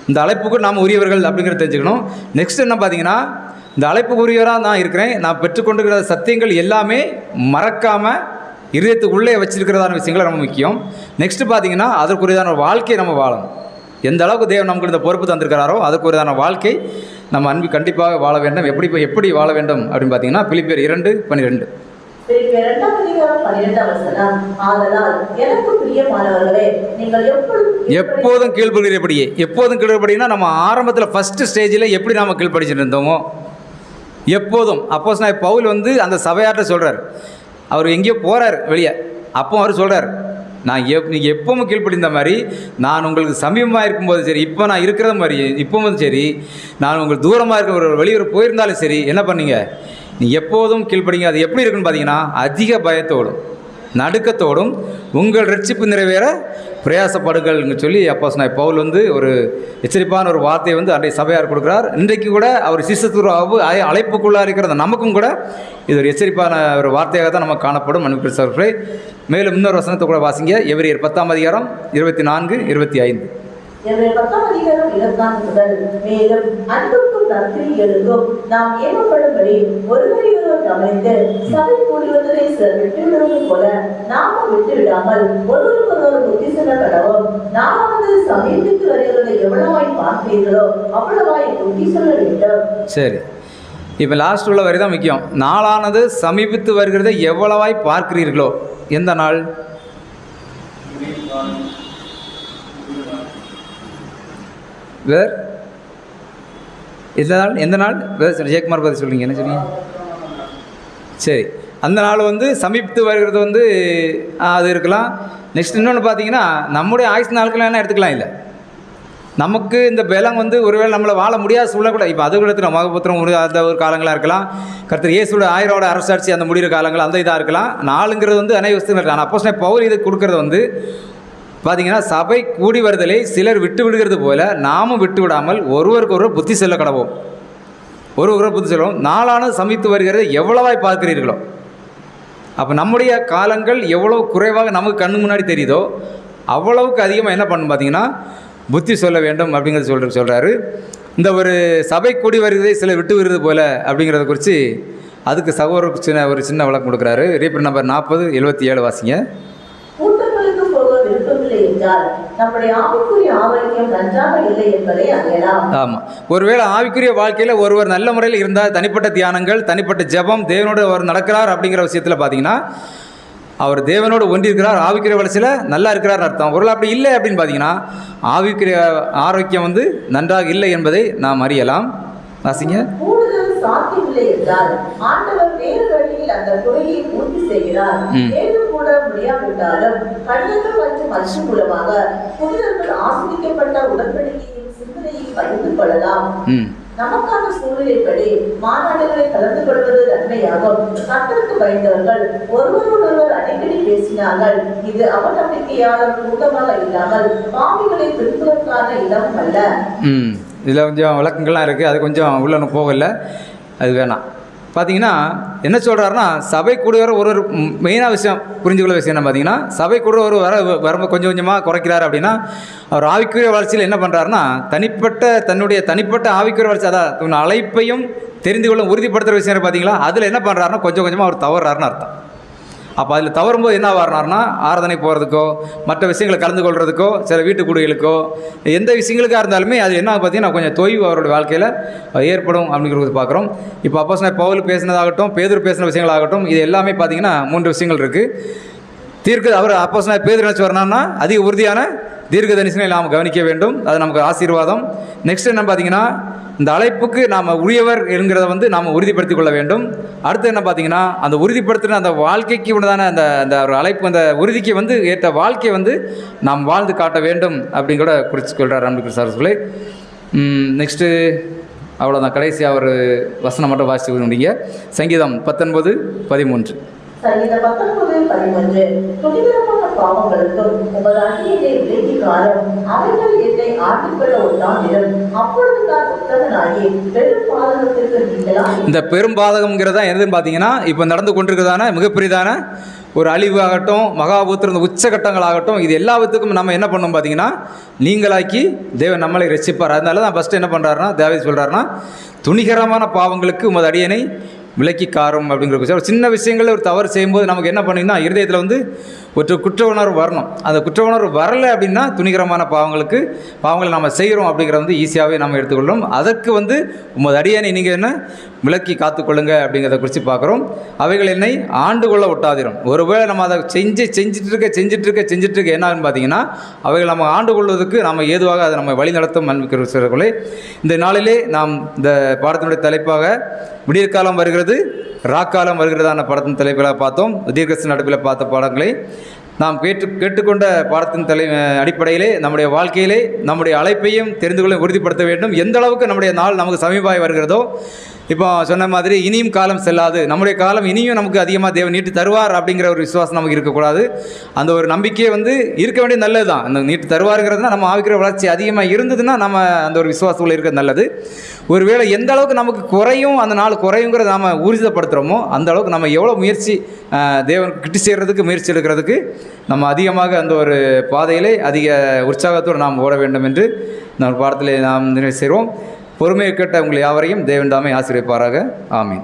இந்த அழைப்புக்கு நாம் உரியவர்கள் அப்படிங்கிறத தெரிஞ்சுக்கணும். நெக்ஸ்ட் என்ன பார்த்தீங்கன்னா, இந்த அழைப்புக்கு உரியவராக நான் இருக்கிறேன், நான் பெற்றுக்கொண்டுக்கிற சத்தியங்கள் எல்லாமே மறக்காமல் இதயத்துக்குள்ளே வச்சிருக்கிறதான விஷயங்கள் ரொம்ப முக்கியம். நெக்ஸ்ட்டு பார்த்தீங்கன்னா, அதற்குரியதான ஒரு வாழ்க்கையை நம்ம வாழணும். எந்த அளவுக்கு தேவன் நமக்கு இந்த பொறுப்பு தந்திருக்கிறாரோ அதுக்குரியதான வாழ்க்கை நம்ம அன்பு கண்டிப்பாக வாழ வேண்டும். எப்படி வாழ வேண்டும் அப்படின்னு பார்த்தீங்கன்னா, பிலிப்பியர் 2:12. எப்போதும் கீழ்ப்படுகிறபடியே. எப்போதும் கீழ்படினா நம்ம ஆரம்பத்தில் ஃபஸ்ட்டு ஸ்டேஜில் எப்படி நாம் கீழ்படிச்சுட்டு இருந்தோமோ எப்போதும். அப்போஸ்தலனாகிய பவுல் வந்து அந்த சபையார்ட்ட சொல்கிறார். அவர் எங்கேயோ போகிறார் வெளியே. அப்போ அவர் சொல்கிறார், நான் நீங்கள் எப்பவும் கீழ்ப்படிந்த மாதிரி நான் உங்களுக்கு சமீபமாக இருக்கும்போது சரி, இப்போ நான் இருக்கிற மாதிரி இப்போவும் சரி, நான் உங்களுக்கு தூரமாக இருக்க ஒரு வெளியூர் போயிருந்தாலும் சரி, என்ன பண்ணீங்க, நீங்கள் எப்போதும் கீழ்ப்படிங்க. அது எப்படி இருக்குன்னு பார்த்தீங்கன்னா, அதிக பயத்தோடும் நடுக்கத்தோடும் உங்கள் ரட்சிப்பு நிறைவேற பிரயாசப்படுங்கள்னு சொல்லி அப்போஸ்தலனாகிய பவுல் வந்து ஒரு எச்சரிப்பான ஒரு வார்த்தையை வந்து அன்றைய சபையார் கொடுக்குறார். இன்றைக்கு கூட அவர் சிஷ்யத்துவ அழைப்புக்குள்ளாக இருக்கிற நமக்கும் கூட இது ஒரு எச்சரிப்பான ஒரு வார்த்தையாக தான் நமக்கு காணப்படும். அன்புக்குரிய மேலும் இன்னொரு வசனத்தை கூட வாசிங்க. எபிரேயர் 10:24-25. எபிரேயர் 10:24 முதல். மேலும் அன்புக்கும் நற்கிரியைகளுக்கும் நாம் ஏவப்படும்படி ஒருவரையொருவர் கவனித்து சபை கூடி வந்ததை விட்டுவிடுவது போல நாமும் விட்டுவிடாமல் ஒருவருக்கொருவர் புத்தி சொல்ல கடவோம். நாம் வந்து சமீபத்து வருகிறதை எவ்வளவாய் பார்க்கிறீர்களோ அவ்வளவாய் புத்தி சொல்ல வேண்டும். சரி, இப்போ லாஸ்ட் உள்ள வரி தான் முக்கியம். நாளானது சமீபித்து வருகிறதை எவ்வளவாய் பார்க்கிறீர்களோ. எந்த நாள்? வேர் எந்த நாள்? ஜெயக்குமார் பற்றி சொல்லுங்க, என்ன சொன்னீங்க? சரி, அந்த நாள் வந்து சமீபித்து வருகிறது வந்து அது இருக்கலாம். நெக்ஸ்ட் இன்னொன்று பார்த்தீங்கன்னா, நம்முடைய ஆயுசு நாட்கள் என்ன எடுத்துக்கலாம். இல்லை, நமக்கு இந்த பலம் வந்து ஒருவேளை நம்மளை வாழ முடியாத சூழல் கூட. இப்போ அது கூட மகபுத்திரம் அந்த ஒரு காலங்களாக இருக்கலாம். கர்த்தர் இயேசுவோட 1000 அரசாட்சி அந்த முடிகிற காலங்கள் அந்த இதாக இருக்கலாம். நாளுங்கிறது வந்து அனைவரும் இருக்கலாம். ஆனால் அப்போஸ்தலனாகிய பவுல் இது கொடுக்கறது வந்து பார்த்தீங்கன்னா, சபை கூடி வருதலை சிலர் விட்டு விடுகிறது போல நாமும் விட்டு விடாமல் ஒருவருக்கு ஒருவர் புத்தி சொல்ல கடவோம். ஒருவரை புத்தி சொல்லுவோம். நாளானது சமீபித்து வருகிறதை எவ்வளவாய் பார்க்கிறீர்களோ. அப்போ நம்முடைய காலங்கள் எவ்வளோ குறைவாக நமக்கு கண்ணு முன்னாடி தெரியுதோ அவ்வளவுக்கு அதிகமாக என்ன பண்ணணும் பார்த்தீங்கன்னா, புத்தி சொல்ல வேண்டும் அப்படிங்கிறது சொல்கிறாரு. இந்த ஒரு சபை கூடி வருகிறதை சிலர் விட்டு விடுறது போல அப்படிங்கிறத குறித்து அதுக்கு சகோதரருக்கு ஒரு சின்ன விளக்கம் கொடுக்குறாரு. ரீப்பர் நம்பர் 40:77 வாசிங்க. ஆமாம், ஒருவேளை ஆவிக்குரிய வாழ்க்கையில் ஒருவர் நல்ல முறையில் இருந்தால், தனிப்பட்ட தியானங்கள், தனிப்பட்ட ஜெபம், தேவனோடு அவர் நடக்கிறார் அப்படிங்கிற விஷயத்தில் பார்த்தீங்கன்னா, அவர் தேவனோடு ஒன்றிருக்கிறார், ஆவிக்குரிய வளர்ச்சியில் நல்லா இருக்கிறார் அர்த்தம். ஒருவேளை அப்படி இல்லை அப்படின்னு பார்த்தீங்கன்னா, ஆவிக்குரிய ஆரோக்கியம் வந்து நன்றாக இல்லை என்பதை நாம் அறியலாம். வாசிங்க. சாத்தியமில்லை என்றால் ஆண்டவர் வேறு வழியில் அந்த குறையை பூர்த்தி செய்கிறார். மேலும் கூட முடியாவிட்டாலும் கடிதங்கள் மற்றும் அச்சு மூலமாக புனிதர்கள் ஆசிரிக்கப்பட்ட உடன்படிக்கையின் சிந்தனையை பகிர்ந்து கொள்ளலாம். நமக்கான சூழ்நிலைப்படி மாநாடுகளை கலந்து கொள்வது நன்மையாகும். கர்த்தருக்கு பயந்தவர்கள் ஒருவரோடொருவர் அடிக்கடி பேசினார்கள். இது அவநம்பிக்கையாளர் கூட்டமாக இல்லாமல் பாவிகளை திருத்துவதற்கான இடம் அல்ல. இதில் கொஞ்சம் விளக்கங்கள்லாம் இருக்குது, அது கொஞ்சம் உள்ள போகல, அது வேணாம். பார்த்தீங்கன்னா என்ன சொல்கிறாருன்னா, சபை கூடுவர ஒரு மெயினாக விஷயம் புரிஞ்சுக்கொள்ள விஷயம் என்ன பார்த்தீங்கன்னா, சபை கூட ஒரு வரம்பு கொஞ்சம் கொஞ்சமாக குறைக்கிறார் அப்படின்னா, அவர் ஆவிக்குரிய வளர்ச்சியில் என்ன பண்ணுறாருன்னா, தன்னுடைய தனிப்பட்ட ஆவிக்குரிய வளர்ச்சி, அதான் அழைப்பையும் தெரிந்து கொள்ள உறுதிப்படுத்துகிற விஷயம் பார்த்தீங்களா, அதில் என்ன பண்ணுறாருன்னா கொஞ்சம் கொஞ்சமாக அவர் தவறாருன்னு அர்த்தம். அப்போ அதில் தவறும்போது என்ன ஆகிறார்னா, ஆராதனை போகிறதுக்கோ மற்ற விஷயங்களை கலந்து கொள்கிறதுக்கோ சில வீட்டு கூடுகளுக்கோ எந்த விஷயங்களுக்காக இருந்தாலுமே அது என்ன பார்த்தீங்கன்னா கொஞ்சம் தொய்வு அவருடைய வாழ்க்கையில் ஏற்படும் அப்படிங்கிறது பார்க்குறோம். இப்போ அப்போஸ்தலனாகிய பவுல் பேசினதாகட்டும், பேதுரு பேசின விஷயங்களாகட்டும், இது எல்லாமே பார்த்தீங்கன்னா 3 விஷயங்கள் இருக்குது. அவர் அப்போஸ்தலனாகிய பேதுரு என்ன சொல்கிறாருன்னா, அதிக உறுதியான தீர்க்க தரிசனை நாம் கவனிக்க வேண்டும். அது நமக்கு ஆசீர்வாதம். நெக்ஸ்ட் என்ன பார்த்தீங்கன்னா, இந்த அழைப்புக்கு நாம் உரியவர் என்கிறத வந்து நாம் உறுதிப்படுத்தி கொள்ள வேண்டும். அடுத்து என்ன பார்த்தீங்கன்னா, அந்த உறுதிப்படுத்தின அந்த வாழ்க்கைக்கு உண்டான அந்த ஒரு அழைப்பு, அந்த உறுதிக்கு வந்து ஏற்ற வாழ்க்கையை வந்து நாம் வாழ்ந்து காட்ட வேண்டும் அப்படின்னு கூட குறித்து கொள்கிறார் அன்புக்கு சார்ஸ்களே. நெக்ஸ்ட்டு அவ்வளோதான், கடைசியாக ஒரு வசனம் மட்டும் வாசித்து முடிங்க. சங்கீதம் 19:13. சங்கீதம் 19:13. துணிகரமான பாவங்களுக்கும் உமது அடியை விலக்கி காலம் அவைகள் என்னை ஆட்டிக்கொள்ள ஒன்றாகிடும். அப்பொழுது நான் உத்தமனாகி பெரும் பாதகத்திற்கு நீங்களாம். இந்த பெரும் பாதகம்ங்கிறதா என்னதுன்னு பார்த்தீங்கன்னா, இப்போ நடந்து கொண்டிருக்கிறதான மிகப்பெரியதான ஒரு அழிவு ஆகட்டும், மகாபூத்திரம், இந்த உச்சகட்டங்களாகட்டும், இது எல்லாத்துக்கும் நம்ம என்ன பண்ணணும் பார்த்தீங்கன்னா, நீங்களாக்கி தேவன் நம்மளை ரட்சிப்பார். அதனால தான் ஃபஸ்ட்டு என்ன பண்ணுறாருன்னா, தாவீது சொல்கிறாருன்னா, துணிகரமான பாவங்களுக்கு உமது அடியனை விலக்கி காரும் அப்படிங்கிற விஷயம். சின்ன விஷயங்களில் ஒரு தவறு செய்யும்போது நமக்கு என்ன பண்ணிங்கன்னா, இருதயத்தில் வந்து ஒரு குற்ற உணர்வு வரணும். அந்த குற்ற உணர்வு வரலை அப்படின்னா துணிகரமான பாவங்களை நம்ம செய்கிறோம் அப்படிங்கிறத வந்து ஈஸியாகவே நம்ம எடுத்துக்கொள்ளணும். அதற்கு வந்து உமது அடியனை நீங்கள் என்ன விலக்கி காத்துக்கொள்ளுங்க அப்படிங்கிறத குறித்து பார்க்குறோம். அவைகள் என்னை ஆண்டு கொள்ள ஒட்டாதிரும். ஒருவேளை நம்ம அதை செஞ்சுட்டு இருக்க என்ன ஆகுன்னு பார்த்தீங்கன்னா, அவைகள் நம்ம ஆண்டு கொள்வதற்கு நம்ம ஏதுவாக அதை நம்ம வழி நடத்தும் அன்பிற்குரியவர்களே. இந்த நாளிலே நாம் இந்த பாடத்தினுடைய தலைப்பாக விடியற்காலம் வருகிறது, ராக்காலம் வருகிறதான படத்தின் தலைப்புகளாக பார்த்தோம். தீர்க்கதரிசன நடுவில் பார்த்த பாடங்களை நாம் கேட்டுக்கொண்ட பாடத்தின் அடிப்படையிலே நம்முடைய வாழ்க்கையிலே நம்முடைய அழைப்பையும் தெரிந்து கொள்ள உறுதிப்படுத்த வேண்டும். எந்த அளவுக்கு நம்முடைய நாள் நமக்கு சமீபமாய் வருகிறதோ, இப்போ சொன்ன மாதிரி இனியும் காலம் செல்லாது, நம்முடைய காலம் இனியும் நமக்கு அதிகமாக தேவன் நீட்டு தருவார் அப்படிங்கிற ஒரு விசுவாசம் நமக்கு இருக்கக்கூடாது. அந்த ஒரு நம்பிக்கையை வந்து இருக்க வேண்டியது நல்லது தான். அந்த நீட்டு தருவாருங்கிறதுனா நம்ம ஆவிக்கிற வளர்ச்சி அதிகமாக இருந்ததுன்னா நம்ம அந்த ஒரு விசுவாசத்தில் இருக்கிறது நல்லது. ஒருவேளை எந்த அளவுக்கு நமக்கு குறையும், அந்த நாள் குறையுங்கிறத நம்ம ஊர்ஜிதப்படுத்துகிறோமோ, அந்த அளவுக்கு நம்ம எவ்வளோ முயற்சி தேவனுக்கு கிட்டு சேர்கிறதுக்கு முயற்சி எடுக்கிறதுக்கு நம்ம அதிகமாக அந்த ஒரு பாதையிலே அதிக உற்சாகத்தோடு நாம் ஓட வேண்டும் என்று நம்ம பாடத்திலே நாம் நிறைவு செய்வோம். பொறுமையை கேட்ட உங்களை யாவரையும் தேவன் தாமே ஆசீர்வதிப்பாராக. ஆமீன்.